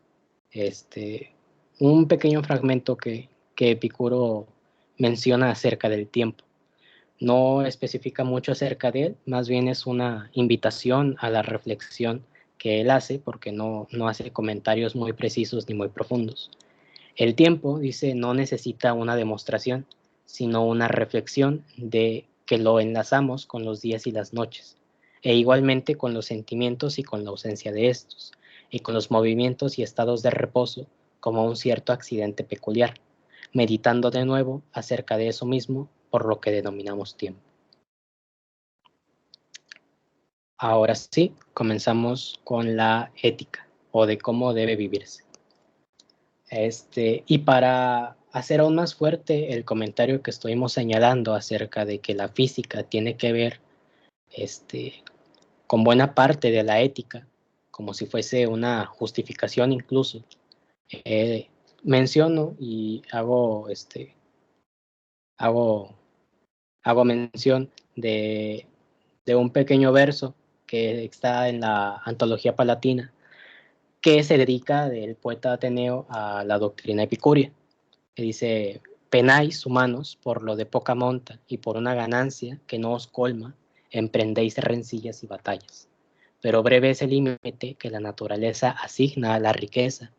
un pequeño fragmento que Epicuro menciona acerca del tiempo. No especifica mucho acerca de él, más bien es una invitación a la reflexión que él hace, porque no hace comentarios muy precisos ni muy profundos. El tiempo, dice, no necesita una demostración, sino una reflexión de que lo enlazamos con los días y las noches, e igualmente con los sentimientos y con la ausencia de estos, y con los movimientos y estados de reposo como un cierto accidente peculiar, meditando de nuevo acerca de eso mismo por lo que denominamos tiempo. Ahora sí, comenzamos con la ética, o de cómo debe vivirse. Y para hacer aún más fuerte el comentario que estuvimos señalando acerca de que la física tiene que ver con buena parte de la ética, como si fuese una justificación incluso, menciono y hago mención de un pequeño verso que está en la Antología Palatina, que se dedica del poeta Ateneo a la doctrina epicúrea, que dice: penáis, humanos, por lo de poca monta, y por una ganancia que no os colma, emprendéis rencillas y batallas. Pero breve es el límite que la naturaleza asigna a la riqueza,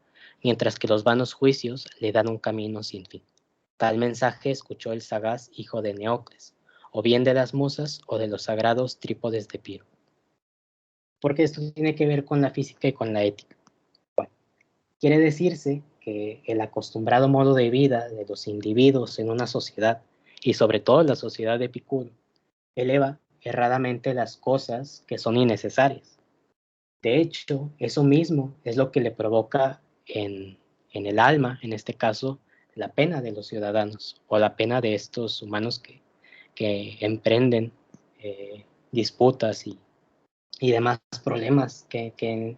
mientras que los vanos juicios le dan un camino sin fin. Tal mensaje escuchó el sagaz hijo de Neocles, o bien de las musas o de los sagrados trípodes de Piro. Porque esto tiene que ver con la física y con la ética. Bueno, quiere decirse que el acostumbrado modo de vida de los individuos en una sociedad, y sobre todo la sociedad de Epicuro, eleva erradamente las cosas que son innecesarias. De hecho, eso mismo es lo que le provoca en el alma, en este caso, la pena de los ciudadanos, o la pena de estos humanos que emprenden disputas y demás problemas que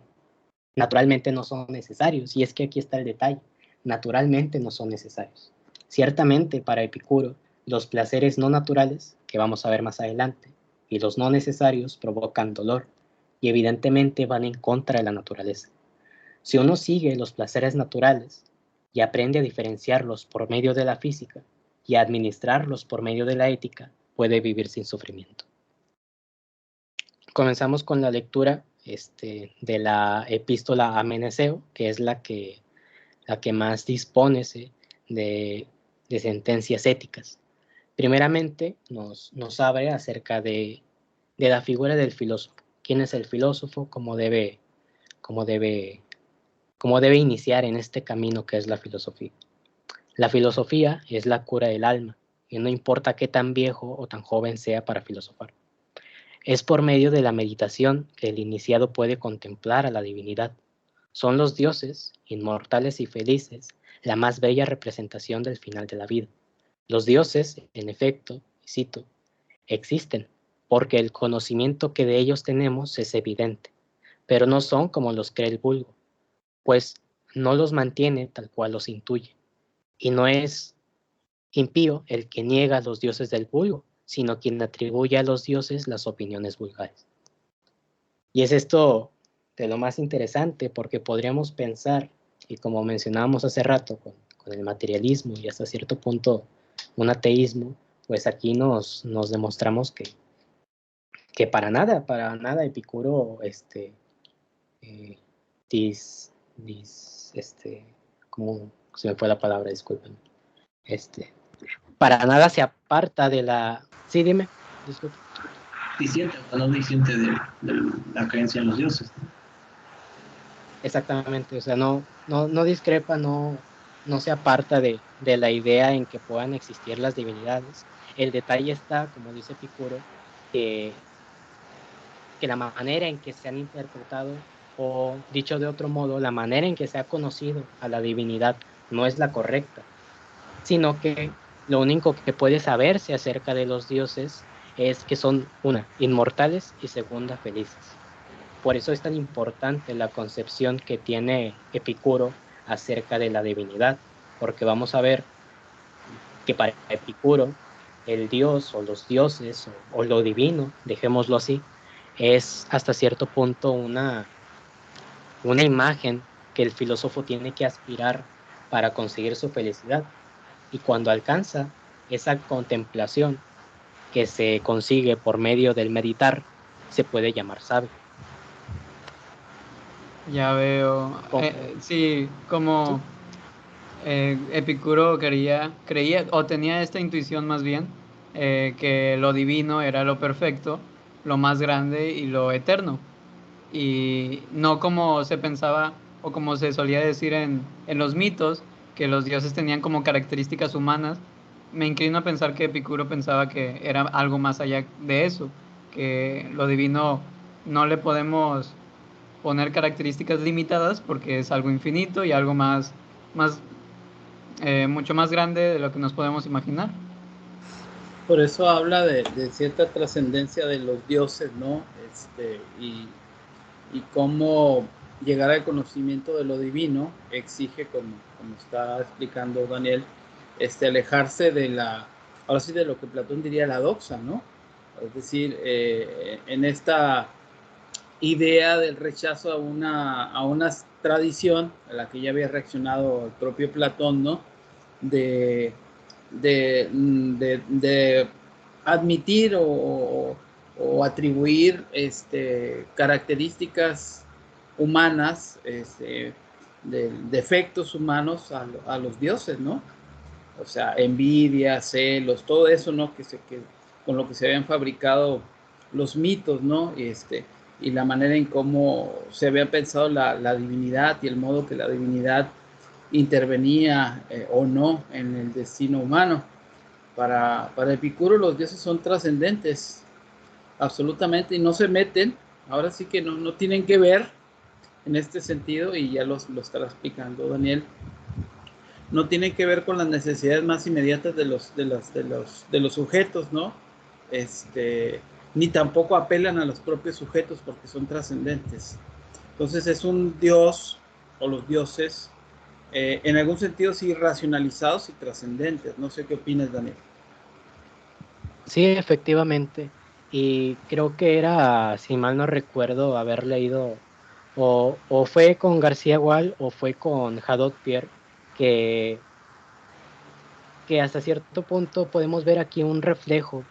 naturalmente no son necesarios. Y es que aquí está el detalle: naturalmente no son necesarios. Ciertamente, para Epicuro, los placeres no naturales, que vamos a ver más adelante, y los no necesarios provocan dolor, y evidentemente van en contra de la naturaleza. Si uno sigue los placeres naturales y aprende a diferenciarlos por medio de la física y a administrarlos por medio de la ética, puede vivir sin sufrimiento. Comenzamos con la lectura de la epístola a Meneceo, que es la que más dispone de sentencias éticas. Primeramente nos abre acerca de la figura del filósofo. ¿Quién es el filósofo? ¿Cómo debe iniciar en este camino que es la filosofía? La filosofía es la cura del alma, y no importa qué tan viejo o tan joven sea para filosofar. Es por medio de la meditación que el iniciado puede contemplar a la divinidad. Son los dioses, inmortales y felices, la más bella representación del final de la vida. Los dioses, en efecto, cito, existen, porque el conocimiento que de ellos tenemos es evidente, pero no son como los cree el vulgo, pues no los mantiene tal cual los intuye. Y no es impío el que niega a los dioses del vulgo, sino quien atribuye a los dioses las opiniones vulgares. Y es esto de lo más interesante, porque podríamos pensar, y como mencionábamos hace rato, con el materialismo y hasta cierto punto un ateísmo, pues aquí nos demostramos que para nada Epicuro ¿cómo se me fue la palabra? Disculpen. Para nada se aparta de la... Sí, dime, disculpe. Diciente o no diciente de la creencia en los dioses. Exactamente, o sea, no discrepa, no se aparta de la idea en que puedan existir las divinidades. El detalle está, como dice Epicuro, que la manera en que se han interpretado, o dicho de otro modo, la manera en que se ha conocido a la divinidad no es la correcta, sino que Lo único que puede saberse acerca de los dioses es que son, una, inmortales y segunda, felices. Por eso es tan importante la concepción que tiene Epicuro acerca de la divinidad, porque vamos a ver que para Epicuro el dios o los dioses o lo divino, dejémoslo así, es hasta cierto punto una imagen que el filósofo tiene que aspirar para conseguir su felicidad. Y cuando alcanza esa contemplación que se consigue por medio del meditar, se puede llamar sabio. Ya veo. Sí, como Epicuro creía, o tenía esta intuición más bien, que lo divino era lo perfecto, lo más grande y lo eterno. Y no como se pensaba o como se solía decir en los mitos, que los dioses tenían como características humanas. Me inclino a pensar que Epicuro pensaba que era algo más allá de eso, que lo divino no le podemos poner características limitadas porque es algo infinito y algo mucho más grande de lo que nos podemos imaginar. Por eso habla de cierta trascendencia de los dioses, ¿no? Y cómo llegar al conocimiento de lo divino exige, como está explicando Daniel, alejarse de ahora sí, de lo que Platón diría la doxa, ¿no? Es decir, en esta idea del rechazo a una tradición a la que ya había reaccionado el propio Platón, ¿no? De admitir o atribuir características humanas, de defectos humanos a los dioses, ¿no? O sea, envidia, celos, todo eso, ¿no? Que con lo que se habían fabricado los mitos, ¿no? Y la manera en cómo se había pensado la divinidad y el modo que la divinidad intervenía o no en el destino humano. Para Epicuro los dioses son trascendentes, absolutamente, y no se meten, ahora sí que no tienen que ver en este sentido, y ya lo estará explicando Daniel, no tienen que ver con las necesidades más inmediatas de los sujetos, ¿no? Ni tampoco apelan a los propios sujetos porque son trascendentes. Entonces es un dios, o los dioses, en algún sentido sí racionalizados y trascendentes. No sé qué opinas, Daniel. Sí, efectivamente. Y creo que era, si mal no recuerdo, haber leído, o fue con García Gual o fue con Hadot Pierre, que hasta cierto punto podemos ver aquí un reflejo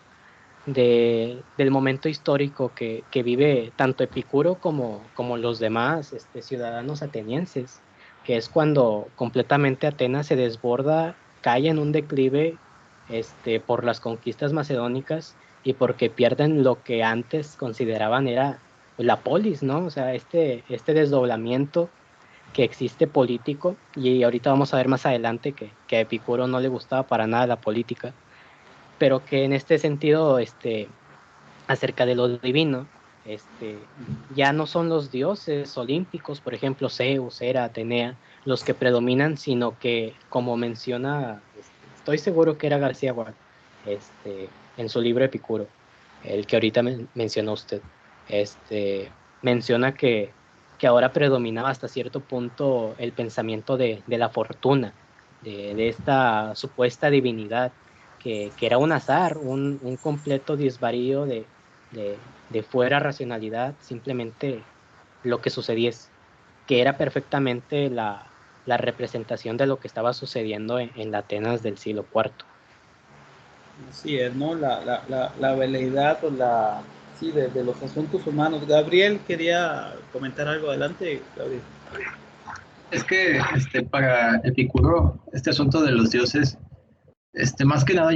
del momento histórico que vive tanto Epicuro como los demás ciudadanos atenienses, que es cuando completamente Atenas se desborda, cae en un declive por las conquistas macedónicas y porque pierden lo que antes consideraban era la polis, ¿no? O sea, este desdoblamiento que existe político, y ahorita vamos a ver más adelante que a Epicuro no le gustaba para nada la política, pero que en este sentido, acerca de lo divino, ya no son los dioses olímpicos, por ejemplo, Zeus, Hera, Atenea, los que predominan, sino que, como menciona, estoy seguro que era García Gual, en su libro Epicuro, el que ahorita mencionó usted, menciona que ahora predominaba hasta cierto punto el pensamiento de la fortuna, de esta supuesta divinidad, que era un azar, un completo desvarío de fuera racionalidad, simplemente lo que sucediese, que era perfectamente la representación de lo que estaba sucediendo en la Atenas del siglo IV. Así es, ¿no? La veleidad o sí, de los asuntos humanos. Gabriel quería comentar algo. Adelante, Gabriel. Es que para Epicuro, este asunto de los dioses, más que nada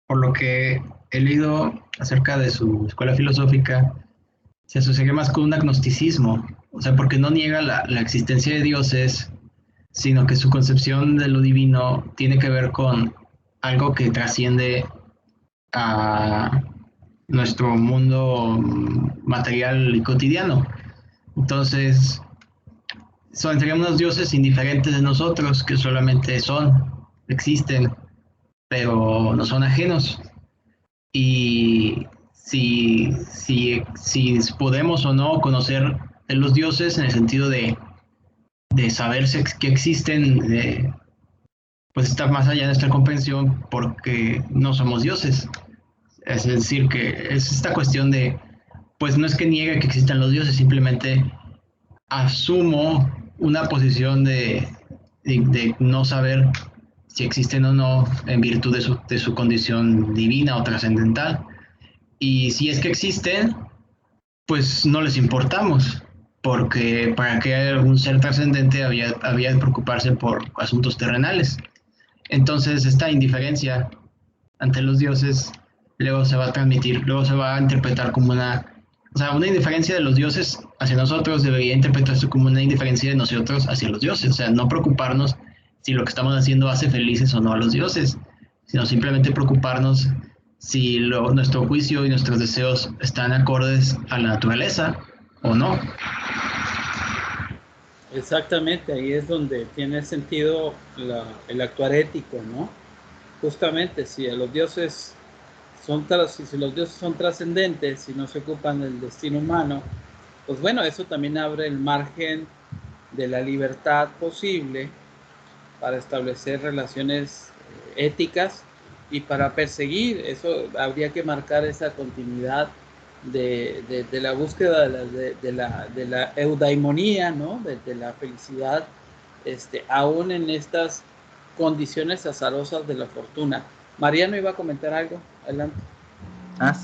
por lo que he leído acerca de su escuela filosófica, se asocia más con un agnosticismo, o sea, porque no niega la existencia de dioses, sino que su concepción de lo divino tiene que ver con algo que trasciende a nuestro mundo material y cotidiano. Entonces, serían unos dioses indiferentes de nosotros, que solamente son, existen, pero no son ajenos. Y si podemos o no conocer de los dioses en el sentido de saber que existen, pues está más allá de nuestra comprensión porque no somos dioses. Es decir, que es esta cuestión de, pues no es que niegue que existan los dioses, simplemente asumo una posición de no saber si existen o no en virtud de su condición divina o trascendental. Y si es que existen, pues no les importamos, porque para que un ser trascendente había de preocuparse por asuntos terrenales. Entonces esta indiferencia ante los dioses luego se va a transmitir, luego se va a interpretar como una indiferencia de los dioses hacia nosotros debería interpretarse como una indiferencia de nosotros hacia los dioses, o sea, no preocuparnos si lo que estamos haciendo hace felices o no a los dioses, sino simplemente preocuparnos si nuestro juicio y nuestros deseos están acordes a la naturaleza o no. Exactamente, ahí es donde tiene sentido el actuar ético, ¿no? Justamente, si los dioses si los dioses son trascendentes, si no se ocupan del destino humano, pues bueno, eso también abre el margen de la libertad posible para establecer relaciones éticas y para perseguir. Eso habría que marcar esa continuidad de la búsqueda de la eudaimonía, ¿no? De la felicidad, aún en estas condiciones azarosas de la fortuna. Mariano iba a comentar algo, adelante.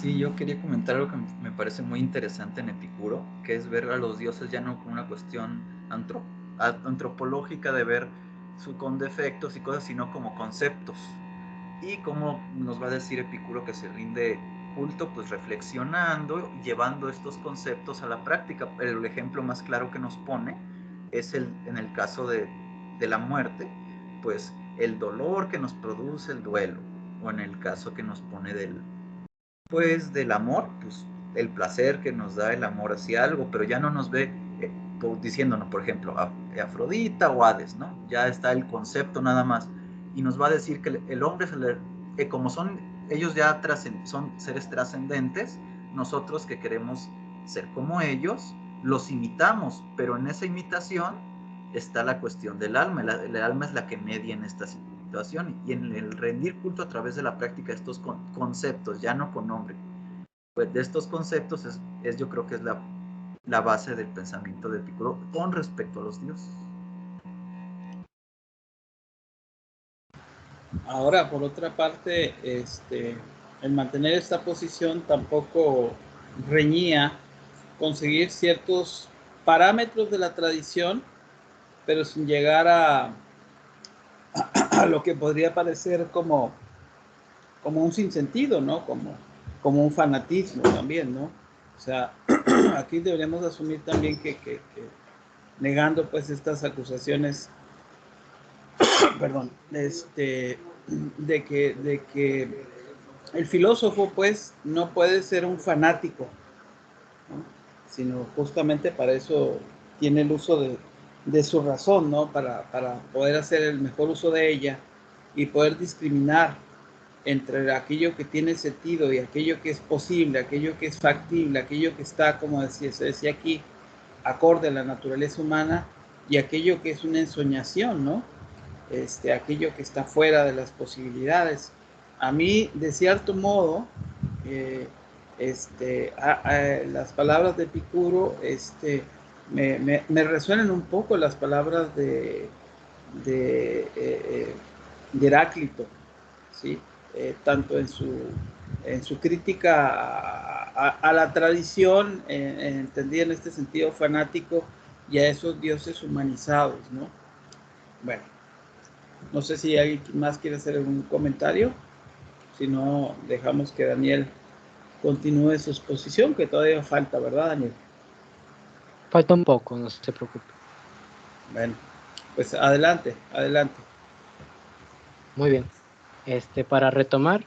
Sí, yo quería comentar algo que me parece muy interesante en Epicuro, que es ver a los dioses ya no como una cuestión antropológica de ver con defectos y cosas, sino como conceptos. Y como nos va a decir Epicuro que se rinde culto, pues reflexionando, llevando estos conceptos a la práctica. El ejemplo más claro que nos pone es en el caso de la muerte, pues el dolor que nos produce el duelo, o en el caso que nos pone del amor, pues el placer que nos da el amor hacia algo, pero ya no nos ve diciéndonos, por ejemplo, Afrodita o Hades, ¿no? Ya está el concepto nada más. Y nos va a decir que el hombre, como ellos ya son seres trascendentes, nosotros que queremos ser como ellos, los imitamos, pero en esa imitación está la cuestión del alma. El alma es la que media en esta situación, y en el rendir culto a través de la práctica de estos conceptos, ya no con nombre, pues de estos conceptos yo creo que es la base del pensamiento de Epicuro con respecto a los dioses. Ahora, por otra parte, el mantener esta posición tampoco reñía conseguir ciertos parámetros de la tradición, pero sin llegar a lo que podría parecer como un sinsentido, ¿no? Como un fanatismo también, ¿no? O sea, aquí deberíamos asumir también que negando pues estas acusaciones, perdón, de que el filósofo pues no puede ser un fanático, ¿no? Sino justamente para eso tiene el uso de su razón, ¿no? Para poder hacer el mejor uso de ella y poder discriminar entre aquello que tiene sentido y aquello que es posible, aquello que es factible, aquello que está, como se decía aquí, acorde a la naturaleza humana, y aquello que es una ensoñación, ¿no? Aquello que está fuera de las posibilidades. A mí, de cierto modo, las palabras de Epicuro me resuenan un poco las palabras de Heráclito, ¿sí? Tanto en su crítica a la tradición, entendida en este sentido fanático, y a esos dioses humanizados, ¿no? Bueno, no sé si alguien más quiere hacer algún comentario. Si no, dejamos que Daniel continúe su exposición, que todavía falta, ¿verdad, Daniel? Falta un poco, no se preocupe. Bueno, pues adelante. Muy bien. Para retomar,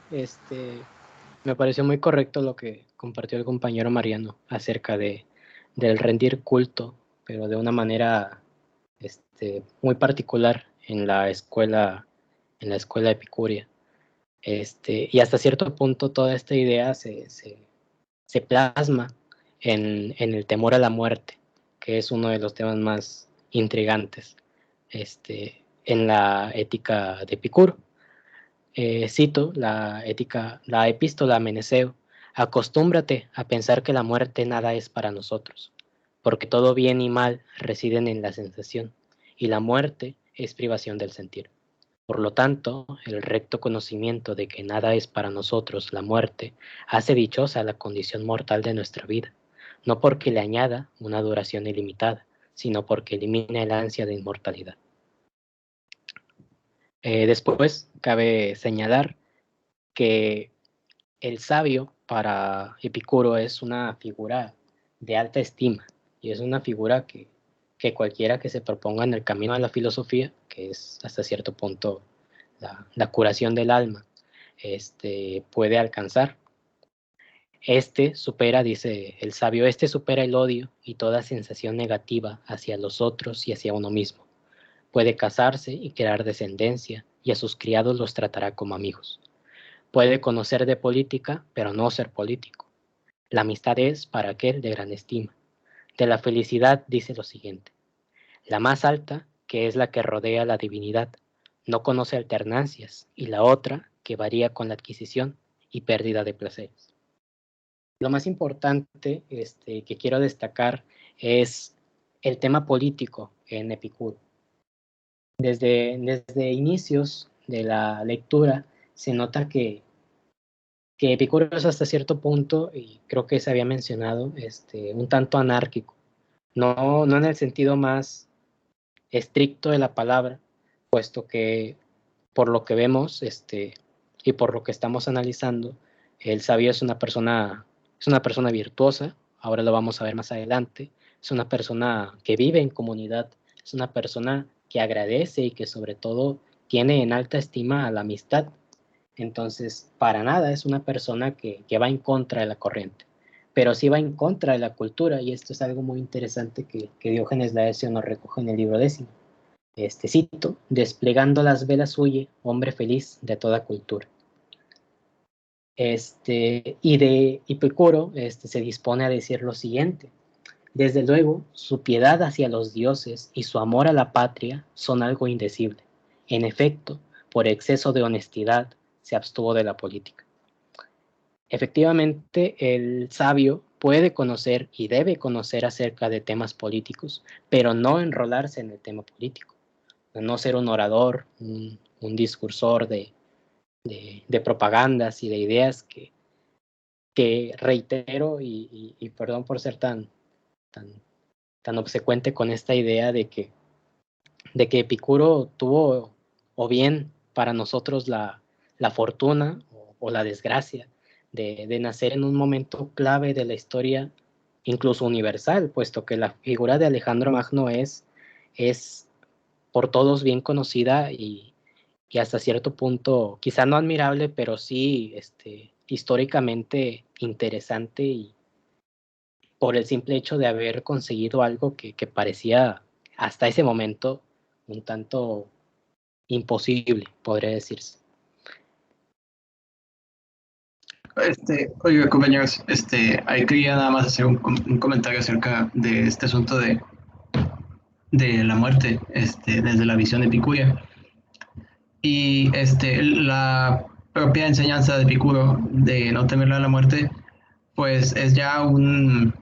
me pareció muy correcto lo que compartió el compañero Mariano acerca del rendir culto, pero de una manera muy particular en la escuela la escuela epicúrea. Y hasta cierto punto toda esta idea se plasma en el temor a la muerte, que es uno de los temas más intrigantes en la ética de Epicuro. Cito la epístola a Meneceo: acostúmbrate a pensar que la muerte nada es para nosotros, porque todo bien y mal residen en la sensación, y la muerte es privación del sentir. Por lo tanto, el recto conocimiento de que nada es para nosotros la muerte hace dichosa la condición mortal de nuestra vida, no porque le añada una duración ilimitada, sino porque elimina el ansia de inmortalidad. Después, cabe señalar que el sabio para Epicuro es una figura de alta estima, y es una figura que cualquiera que se proponga en el camino de la filosofía, que es hasta cierto punto la curación del alma, puede alcanzar. Supera, dice el sabio, supera el odio y toda sensación negativa hacia los otros y hacia uno mismo. Puede casarse y crear descendencia, y a sus criados los tratará como amigos. Puede conocer de política, pero no ser político. La amistad es para aquel de gran estima. De la felicidad dice lo siguiente: la más alta, que es la que rodea la divinidad, no conoce alternancias, y la otra, que varía con la adquisición y pérdida de placeres. Lo más importante que quiero destacar es el tema político en Epicuro. Desde inicios de la lectura se nota que Epicuro es hasta cierto punto, y creo que se había mencionado, un tanto anárquico. No en el sentido más estricto de la palabra, puesto que por lo que vemos y por lo que estamos analizando, el sabio es una persona virtuosa. Ahora lo vamos a ver más adelante. Es una persona que vive en comunidad, es una persona que agradece y que sobre todo tiene en alta estima a la amistad. Entonces, para nada es una persona que va en contra de la corriente, pero sí va en contra de la cultura, y esto es algo muy interesante que Diógenes Laercio nos recoge en el libro 10. Cito: desplegando las velas huye, hombre feliz de toda cultura. Y de Epicuro se dispone a decir lo siguiente: desde luego, su piedad hacia los dioses y su amor a la patria son algo indecible. En efecto, por exceso de honestidad, se abstuvo de la política. Efectivamente, el sabio puede conocer y debe conocer acerca de temas políticos, pero no enrolarse en el tema político. No ser un orador, un discursor de propagandas y de ideas que reitero, y perdón por ser tan obsecuente con esta idea de que Epicuro tuvo, o bien para nosotros, la fortuna o la desgracia de nacer en un momento clave de la historia, incluso universal, puesto que la figura de Alejandro Magno es por todos bien conocida y hasta cierto punto, quizá no admirable, pero sí históricamente interesante, y por el simple hecho de haber conseguido algo que parecía hasta ese momento un tanto imposible, podría decirse. Oiga, compañeros, ahí quería nada más hacer un comentario acerca de este asunto de la muerte, desde la visión epicúrea. Y la propia enseñanza de Epicuro de no temerle a la muerte, pues es ya un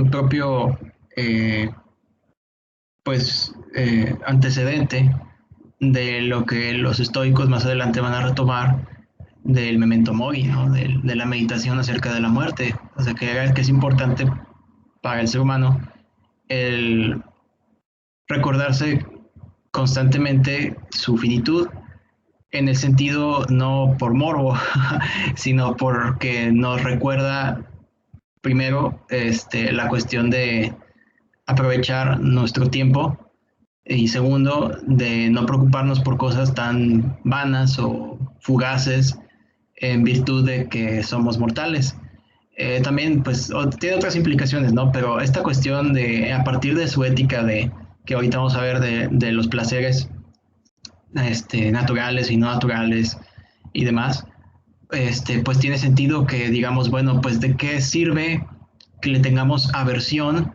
propio antecedente de lo que los estoicos más adelante van a retomar del memento mori, ¿no? de la meditación acerca de la muerte. O sea, que es importante para el ser humano el recordarse constantemente su finitud, en el sentido no por morbo, sino porque nos recuerda primero la cuestión de aprovechar nuestro tiempo, y segundo, de no preocuparnos por cosas tan vanas o fugaces en virtud de que somos mortales. También, pues, tiene otras implicaciones, ¿no? Pero esta cuestión de, a partir de su ética que ahorita vamos a ver de los placeres, naturales y no naturales y demás, pues tiene sentido que digamos, bueno, pues de qué sirve que le tengamos aversión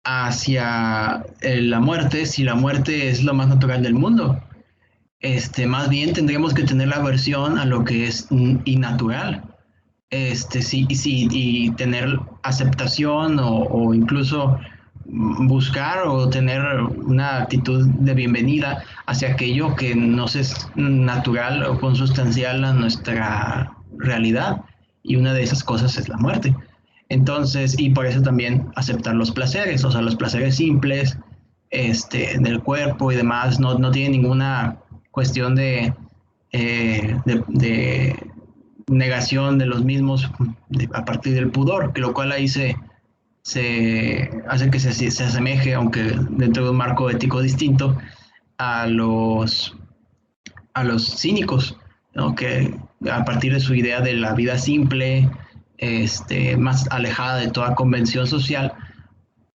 hacia la muerte si la muerte es lo más natural del mundo. Más bien tendríamos que tener la aversión a lo que es innatural. Sí, sí, y tener aceptación o incluso buscar o tener una actitud de bienvenida hacia aquello que nos es natural o consustancial a nuestra realidad. Y una de esas cosas es la muerte. Entonces, y por eso también aceptar los placeres, o sea, los placeres simples del cuerpo y demás, no tiene ninguna cuestión de negación de los mismos a partir del pudor, que lo cual ahí se hace que se asemeje, aunque dentro de un marco ético distinto, a los cínicos, ¿no? Que a partir de su idea de la vida simple, más alejada de toda convención social,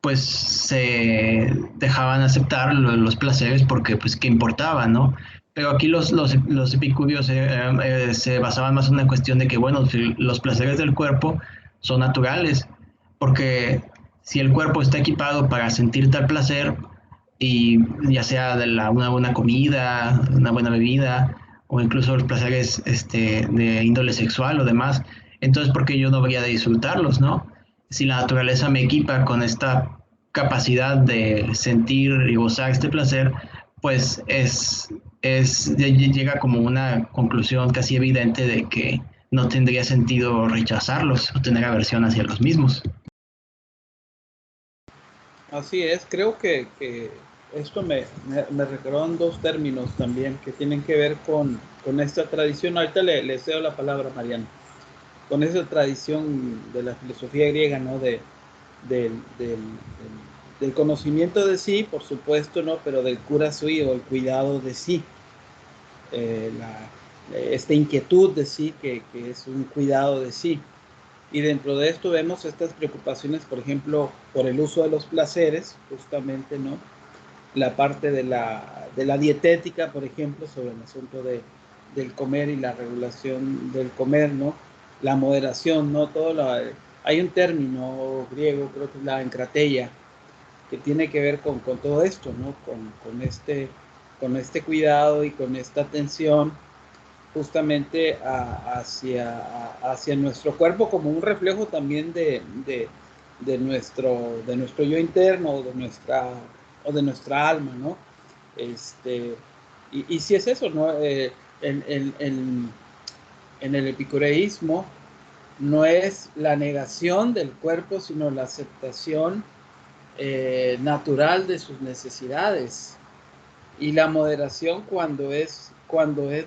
pues se dejaban aceptar los placeres porque pues qué importaba, ¿no? Pero aquí los epicúreos se basaban más en una cuestión de que, bueno, si los placeres del cuerpo son naturales, porque si el cuerpo está equipado para sentir tal placer, y ya sea de una buena comida, una buena bebida, o incluso los placeres de índole sexual o demás, entonces, ¿por qué yo no debería de disfrutarlos, no? Si la naturaleza me equipa con esta capacidad de sentir y gozar este placer, pues llega como una conclusión casi evidente de que no tendría sentido rechazarlos o tener aversión hacia los mismos. Así es, creo que esto me recordó en dos términos también que tienen que ver con esta tradición. Ahorita le cedo la palabra a Mariano. Con esa tradición de la filosofía griega, ¿no? Del conocimiento de sí, por supuesto, ¿no? Pero del cura sui o el cuidado de sí. Esta inquietud de sí, que es un cuidado de sí. Y dentro de esto vemos estas preocupaciones, por ejemplo, por el uso de los placeres, justamente, ¿no? La parte de la dietética, por ejemplo, sobre el asunto del comer y la regulación del comer, ¿no? La moderación, ¿no? Hay un término griego, creo que es la encrateia, que tiene que ver con todo esto, ¿no? Con este cuidado y con esta atención justamente hacia nuestro cuerpo como un reflejo también de nuestro yo interno o de nuestra alma, ¿no? Y si es eso, ¿no? En el epicureísmo no es la negación del cuerpo, sino la aceptación natural de sus necesidades y la moderación cuando es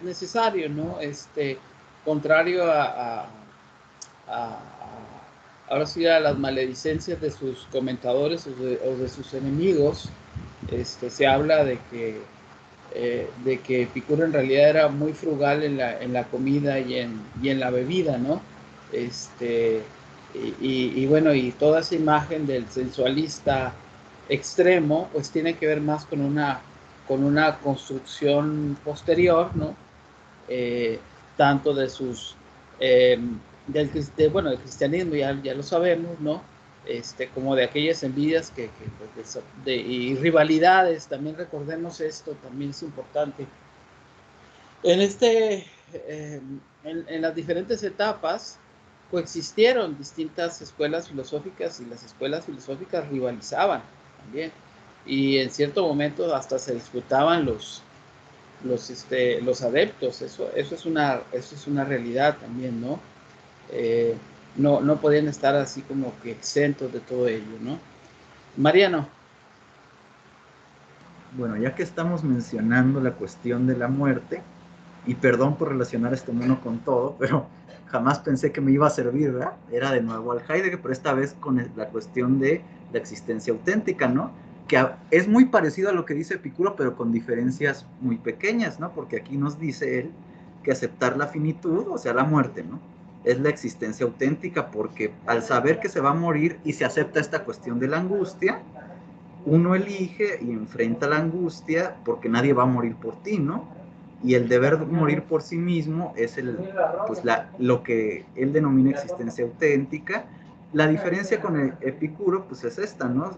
necesario, ¿no? Contrario ahora sí a las maledicencias de sus comentadores o de sus enemigos, se habla de que Epicuro en realidad era muy frugal en la comida y en la bebida, ¿no? Y bueno, y toda esa imagen del sensualista extremo, pues tiene que ver más con una construcción posterior, ¿no? Tanto de sus, del cristianismo, ya lo sabemos, ¿no? Como de aquellas envidias y rivalidades, también recordemos esto, también es importante. En las diferentes etapas coexistieron distintas escuelas filosóficas y las escuelas filosóficas rivalizaban también. Y en cierto momento hasta se disputaban los adeptos. Eso es una realidad también, ¿no? No podían estar así como que exentos de todo ello, ¿no? Mariano. Bueno, ya que estamos mencionando la cuestión de la muerte, y perdón por relacionar este mono con todo, pero jamás pensé que me iba a servir, ¿verdad? Era de nuevo al Heidegger, pero esta vez con la cuestión de la existencia auténtica, ¿no? Que es muy parecido a lo que dice Epicuro, pero con diferencias muy pequeñas, ¿no? Porque aquí nos dice él que aceptar la finitud, o sea, la muerte, ¿no? Es la existencia auténtica, porque al saber que se va a morir y se acepta esta cuestión de la angustia, uno elige y enfrenta la angustia porque nadie va a morir por ti, ¿no? Y el deber de morir por sí mismo es lo que él denomina existencia auténtica. La diferencia con el Epicuro, pues es esta, ¿no?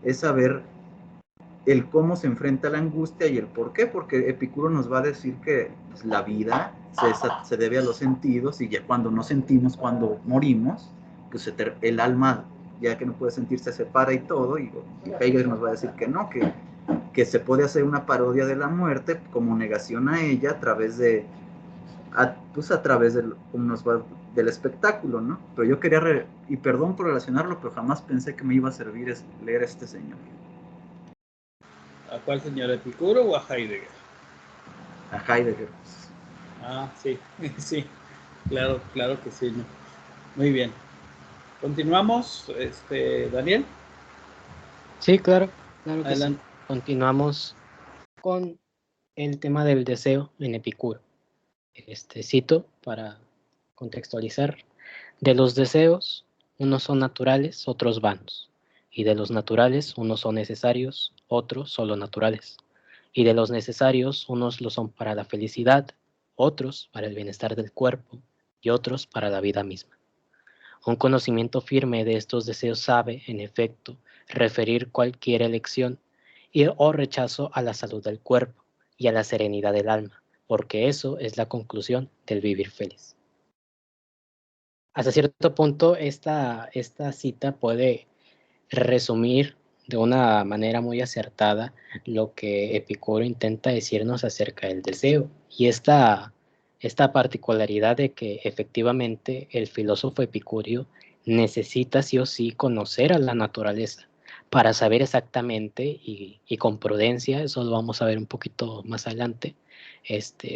Es saber el cómo se enfrenta la angustia y el por qué, porque Epicuro nos va a decir que pues, la vida se debe a los sentidos y ya cuando no sentimos, cuando morimos, pues el alma, ya que no puede sentir, se separa y todo, y Heidegger nos va a decir que no, que se puede hacer una parodia de la muerte como negación a ella a través de, a través del, del espectáculo, ¿no? Pero yo quería, y perdón por relacionarlo, pero jamás pensé que me iba a servir leer a este señor. ¿A cuál señor? ¿Epicuro o a Heidegger? A Heidegger. Ah, sí, sí, claro, claro que sí. ¿No? Muy bien. Continuamos, Daniel. Sí, claro, claro que Adelante. sí. Continuamos con el tema del deseo en Epicuro. Cito para contextualizar. De los deseos, unos son naturales, otros vanos. Y de los naturales, unos son necesarios, otros solo naturales. Y de los necesarios, unos lo son para la felicidad, otros para el bienestar del cuerpo y otros para la vida misma. Un conocimiento firme de estos deseos sabe, en efecto, referir cualquier elección o rechazo a la salud del cuerpo y a la serenidad del alma, porque eso es la conclusión del vivir feliz. Hasta cierto punto, esta cita puede resumir de una manera muy acertada lo que Epicuro intenta decirnos acerca del deseo. Y esta particularidad de que efectivamente el filósofo epicúreo necesita sí o sí conocer a la naturaleza para saber exactamente y con prudencia, eso lo vamos a ver un poquito más adelante,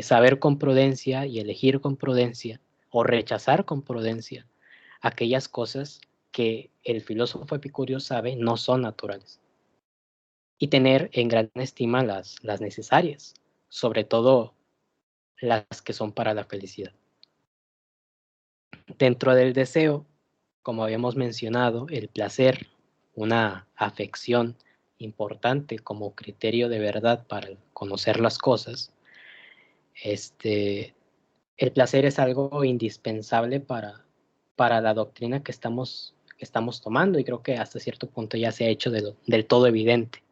saber con prudencia y elegir con prudencia o rechazar con prudencia aquellas cosas que el filósofo epicúreo sabe no son naturales y tener en gran estima las necesarias, sobre todo las que son para la felicidad. Dentro del deseo, como habíamos mencionado, el placer, una afección importante como criterio de verdad para conocer las cosas, el placer es algo indispensable para la doctrina que estamos tomando y creo que hasta cierto punto ya se ha hecho del todo evidente.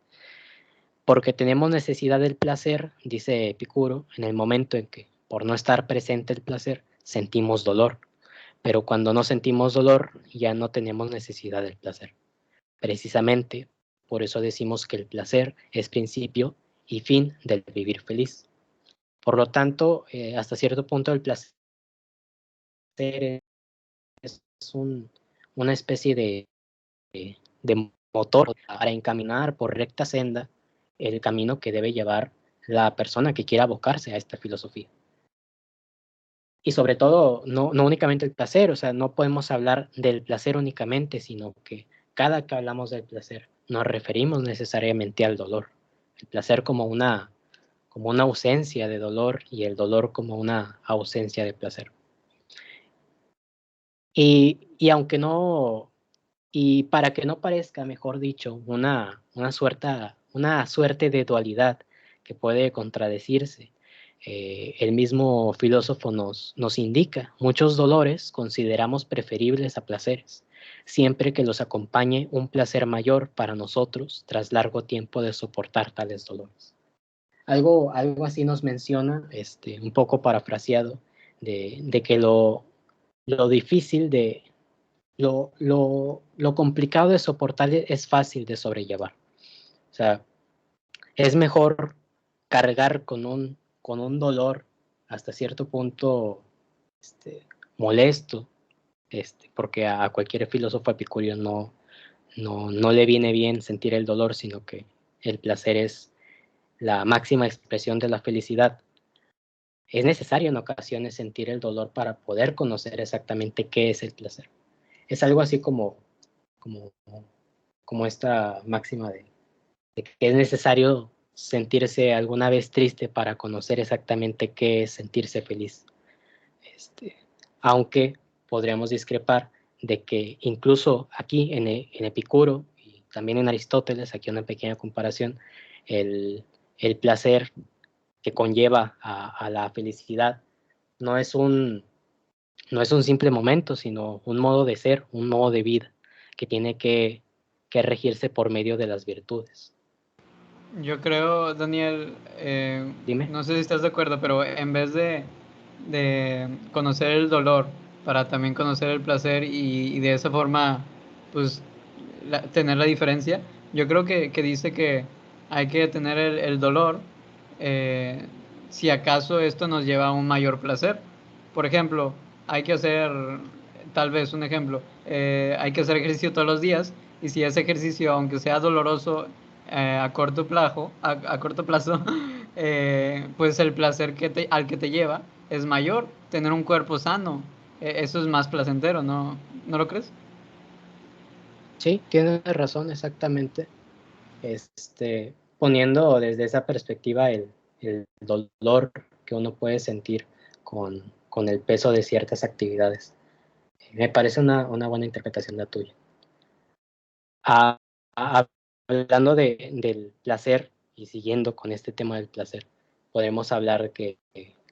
Porque tenemos necesidad del placer, dice Epicuro, en el momento en que, por no estar presente el placer, sentimos dolor. Pero cuando no sentimos dolor, ya no tenemos necesidad del placer. Precisamente, por eso decimos que el placer es principio y fin del vivir feliz. Por lo tanto, hasta cierto punto el placer es una especie de motor para encaminar por recta senda el camino que debe llevar la persona que quiera abocarse a esta filosofía. Y sobre todo, no únicamente el placer, o sea, no podemos hablar del placer únicamente, sino que cada que hablamos del placer nos referimos necesariamente al dolor. El placer como una ausencia de dolor y el dolor como una ausencia de placer. Y aunque no, y para que no parezca, mejor dicho, una suerte de dualidad que puede contradecirse, el mismo filósofo nos indica, muchos dolores consideramos preferibles a placeres, siempre que los acompañe un placer mayor para nosotros tras largo tiempo de soportar tales dolores. Algo así nos menciona, un poco parafraseado, de que lo difícil lo complicado de soportar es fácil de sobrellevar. O sea, es mejor cargar con un dolor hasta cierto punto molesto, porque a cualquier filósofo epicúreo no le viene bien sentir el dolor, sino que el placer es la máxima expresión de la felicidad. Es necesario en ocasiones sentir el dolor para poder conocer exactamente qué es el placer. Es algo así como esta máxima de que es necesario sentirse alguna vez triste para conocer exactamente qué es sentirse feliz. Aunque podríamos discrepar de que incluso aquí en Epicuro y también en Aristóteles, aquí una pequeña comparación, el placer que conlleva a la felicidad no es un simple momento, sino un modo de ser, un modo de vida que tiene que regirse por medio de las virtudes. Yo creo, Daniel, Dime. no sé si estás de acuerdo, pero en vez de conocer el dolor para también conocer el placer y de esa forma pues tener la diferencia, yo creo que dice que hay que tener el dolor si acaso esto nos lleva a un mayor placer. Por ejemplo, hay que hacer, tal vez un ejemplo, hay que hacer ejercicio todos los días, y si ese ejercicio, aunque sea doloroso a corto plazo, pues el placer al que te lleva es mayor. Tener un cuerpo sano, eso es más placentero, ¿no lo crees? Sí, tienes razón, exactamente. Poniendo desde esa perspectiva el dolor que uno puede sentir con el peso de ciertas actividades. Me parece una buena interpretación la tuya. Hablando del placer y siguiendo con este tema del placer, podemos hablar que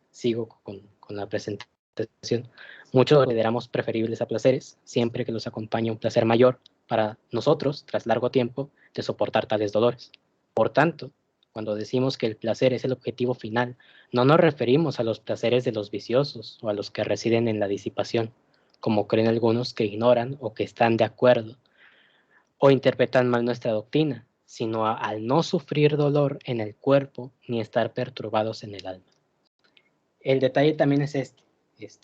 sigo con la presentación. Muchos consideramos preferibles a placeres siempre que los acompañe un placer mayor para nosotros, tras largo tiempo, de soportar tales dolores. Por tanto, cuando decimos que el placer es el objetivo final, no nos referimos a los placeres de los viciosos o a los que residen en la disipación, como creen algunos que ignoran o que están de acuerdo o interpretan mal nuestra doctrina, sino al no sufrir dolor en el cuerpo ni estar perturbados en el alma. El detalle también es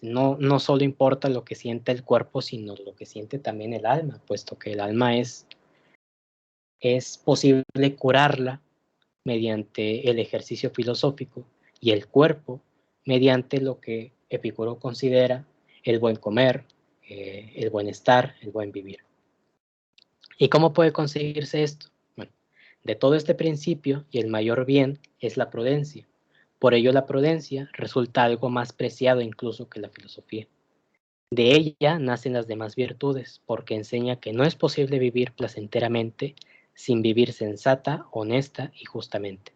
no solo importa lo que siente el cuerpo, sino lo que siente también el alma, puesto que el alma es posible curarla mediante el ejercicio filosófico y el cuerpo mediante lo que Epicuro considera el buen comer, el buen estar, el buen vivir. ¿Y cómo puede conseguirse esto? Bueno, de todo este principio y el mayor bien es la prudencia. Por ello la prudencia resulta algo más preciado incluso que la filosofía. De ella nacen las demás virtudes, porque enseña que no es posible vivir placenteramente sin vivir sensata, honesta y justamente,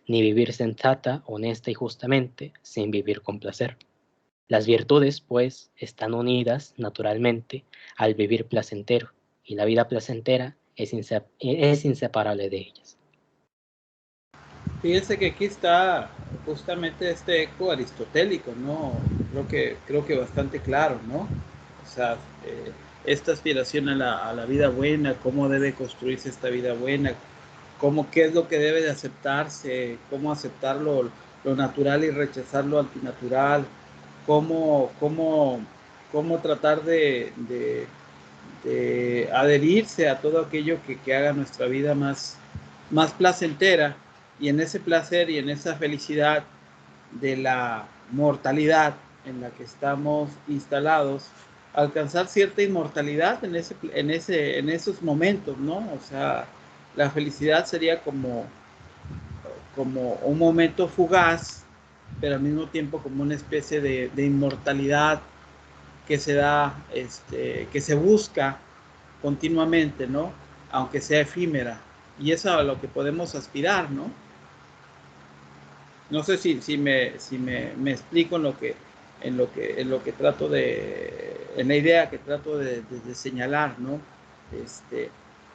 ni vivir sensata, honesta y justamente sin vivir con placer. Las virtudes, pues, están unidas naturalmente al vivir placentero, y la vida placentera es inseparable de ellas. Fíjense que aquí está justamente este eco aristotélico, ¿no? Creo que bastante claro, ¿no? O sea, esta aspiración a la vida buena, cómo debe construirse esta vida buena, qué es lo que debe de aceptarse, cómo aceptar lo natural y rechazar lo antinatural, cómo tratar de adherirse a todo aquello que haga nuestra vida más placentera, y en ese placer y en esa felicidad de la mortalidad en la que estamos instalados, alcanzar cierta inmortalidad en esos momentos, ¿no? O sea, la felicidad sería como un momento fugaz, pero al mismo tiempo como una especie de inmortalidad que se da, que se busca continuamente, ¿no? Aunque sea efímera. Y eso es a lo que podemos aspirar, ¿no? No sé si me explico en lo que trato en la idea que trato de señalar, ¿no?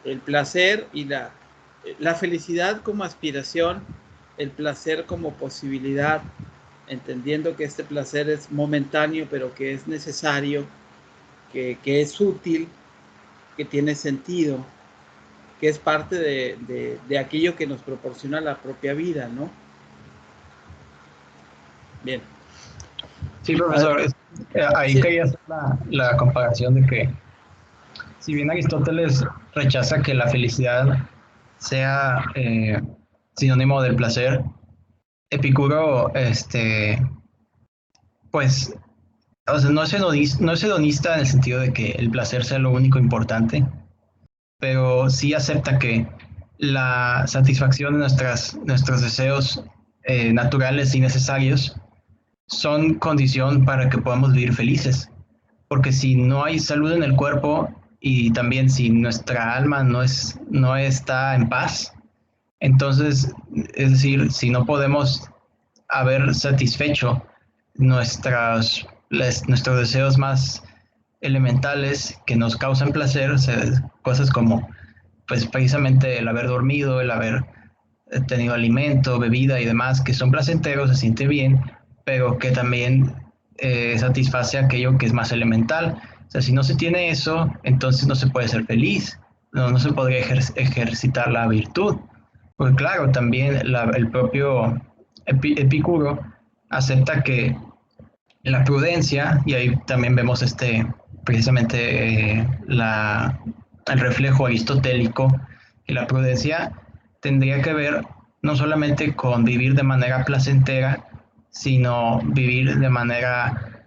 El placer y la felicidad como aspiración, el placer como posibilidad, entendiendo que este placer es momentáneo, pero que es necesario, que es útil, que tiene sentido, que es parte de aquello que nos proporciona la propia vida, ¿no? Bien. Sí, profesor, ahí sí. Quería hacer la comparación de que si bien Aristóteles rechaza que la felicidad sea sinónimo del placer, Epicuro, pues, o sea, no es hedonista en el sentido de que el placer sea lo único importante, pero sí acepta que la satisfacción de nuestros deseos naturales y necesarios son condición para que podamos vivir felices. Porque si no hay salud en el cuerpo, y también si nuestra alma no está en paz, entonces, es decir, si no podemos haber satisfecho nuestros deseos más elementales que nos causan placer, o sea, cosas como pues precisamente el haber dormido, el haber tenido alimento, bebida y demás, que son placenteros, se siente bien, pero que también satisface aquello que es más elemental. O sea, si no se tiene eso, entonces no se puede ser feliz, no se podría ejercitar la virtud. Porque claro, también el propio Epicuro acepta que la prudencia, y ahí también vemos precisamente el reflejo aristotélico, que la prudencia tendría que ver no solamente con vivir de manera placentera, sino vivir de manera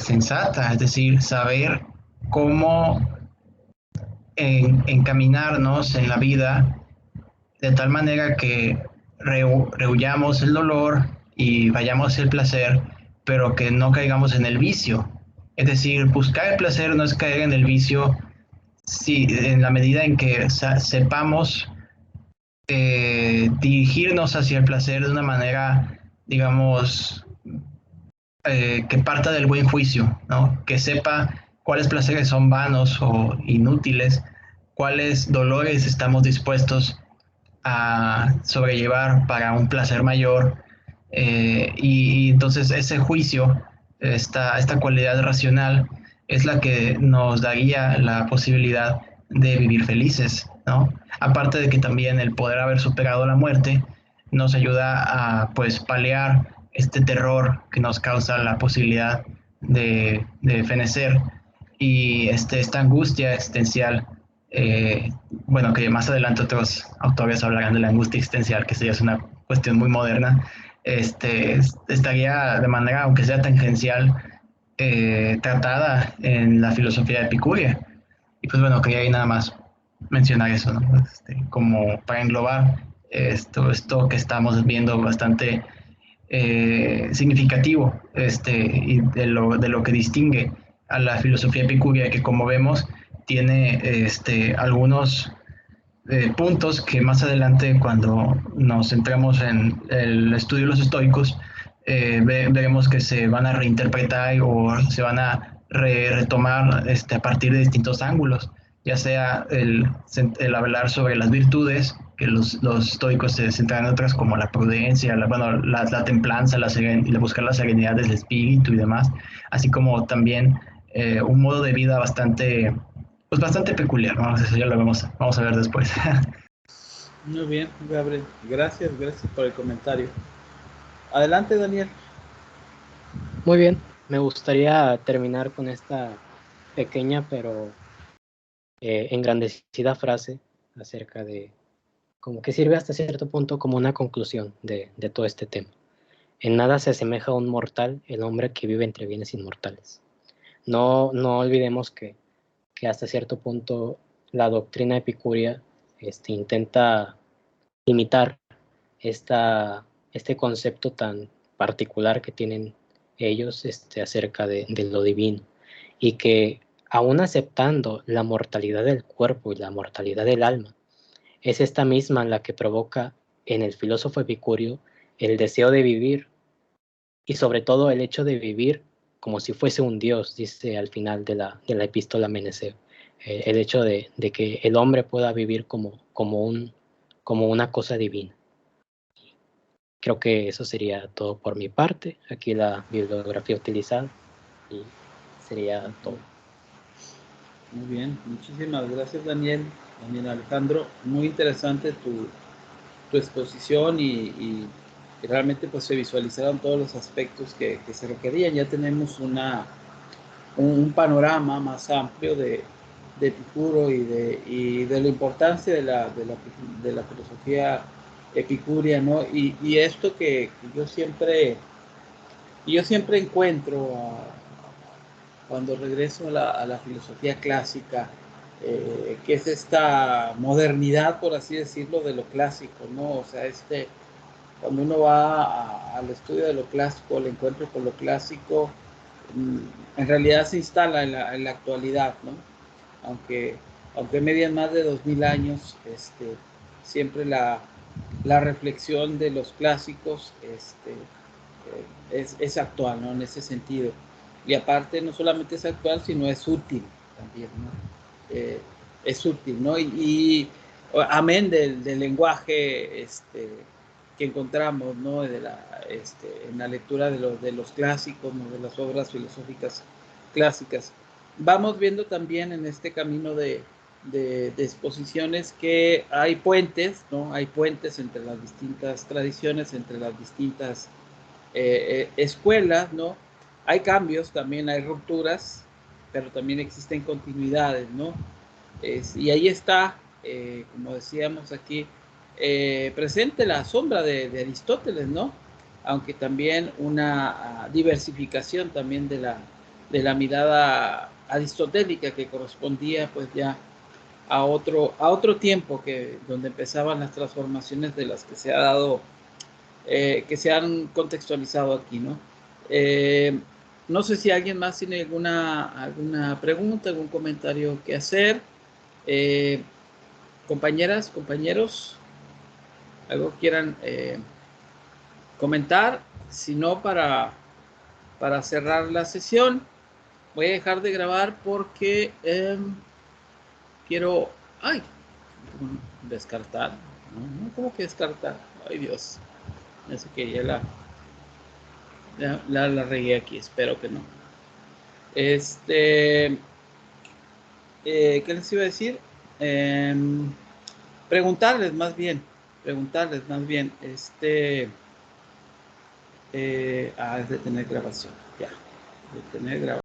sensata, es decir, saber cómo encaminarnos en la vida de tal manera que rehuyamos el dolor y vayamos hacia el placer, pero que no caigamos en el vicio. Es decir, buscar el placer no es caer en el vicio si, en la medida en que sepamos dirigirnos hacia el placer de una manera, digamos, que parta del buen juicio, ¿no? Que sepa cuáles placeres son vanos o inútiles, cuáles dolores estamos dispuestos a sobrellevar para un placer mayor, y entonces ese juicio, esta cualidad racional es la que nos daría la posibilidad de vivir felices, ¿no? Aparte de que también el poder haber superado la muerte nos ayuda a pues paliar este terror que nos causa la posibilidad de fenecer y esta angustia existencial. Bueno, que más adelante otros autores hablarán de la angustia existencial, que sería una cuestión muy moderna, estaría de manera, aunque sea tangencial, tratada en la filosofía de Epicuria. Y pues bueno, quería ahí nada más mencionar eso, ¿no? Como para englobar esto que estamos viendo bastante significativo, y de lo que distingue a la filosofía epicurea, que como vemos tiene algunos puntos que más adelante, cuando nos centremos en el estudio de los estoicos, veremos que se van a reinterpretar o se van a retomar a partir de distintos ángulos, ya sea el hablar sobre las virtudes, que los estoicos se centran en otras como la prudencia, la templanza, buscar la serenidad del espíritu y demás, así como también un modo de vida bastante peculiar, ¿no? Eso ya lo vamos a ver después. Muy bien, Gabriel. Gracias por el comentario. Adelante, Daniel. Muy bien, me gustaría terminar con esta pequeña pero engrandecida frase acerca de como que sirve hasta cierto punto como una conclusión de todo este tema. En nada se asemeja a un mortal el hombre que vive entre bienes inmortales. No olvidemos que hasta cierto punto la doctrina epicúrea intenta limitar este concepto tan particular que tienen ellos acerca de lo divino, y que aún aceptando la mortalidad del cuerpo y la mortalidad del alma, es esta misma la que provoca en el filósofo epicúreo el deseo de vivir, y sobre todo el hecho de vivir como si fuese un dios, dice al final de la epístola a Meneceo. El hecho de que el hombre pueda vivir como una cosa divina. Creo que eso sería todo por mi parte. Aquí la bibliografía utilizada y sería todo. Muy bien, muchísimas gracias, Daniel Alejandro. Muy interesante tu exposición y realmente pues se visualizaron todos los aspectos que se requerían. Ya tenemos un panorama más amplio de Epicuro y de la importancia de la filosofía epicurea, ¿no? Y esto que yo siempre encuentro cuando regreso a la filosofía clásica, que es esta modernidad, por así decirlo, de lo clásico, ¿no? O sea, cuando uno va al estudio de lo clásico, al encuentro con lo clásico, en realidad se instala en la actualidad, ¿no? aunque median más de 2000 años, siempre la reflexión de los clásicos es actual, ¿no? En ese sentido. Y aparte, no solamente es actual, sino es útil también, ¿no? Es útil, ¿no? Y amén del lenguaje que encontramos, ¿no? En la lectura de los clásicos, ¿no? De las obras filosóficas clásicas. Vamos viendo también en este camino de exposiciones que hay puentes, ¿no? Hay puentes entre las distintas tradiciones, entre las distintas escuelas, ¿no? Hay cambios, también hay rupturas, pero también existen continuidades, ¿no? Y ahí está, como decíamos aquí, presente la sombra de Aristóteles, ¿no? Aunque también una diversificación también de la mirada aristotélica que correspondía pues ya a otro tiempo donde empezaban las transformaciones de las que se ha dado, que se han contextualizado aquí, ¿no? No sé si alguien más tiene alguna pregunta, algún comentario que hacer. Compañeras, compañeros, algo quieran comentar. Si no, para cerrar la sesión, voy a dejar de grabar porque quiero... ¡Ay! Descartar. ¿No? ¿Cómo que descartar? Ay, Dios. Así que ya la regué aquí. Espero que no. ¿Qué les iba a decir? Preguntarles más bien. Es detener grabación. Ya. Detener grabación.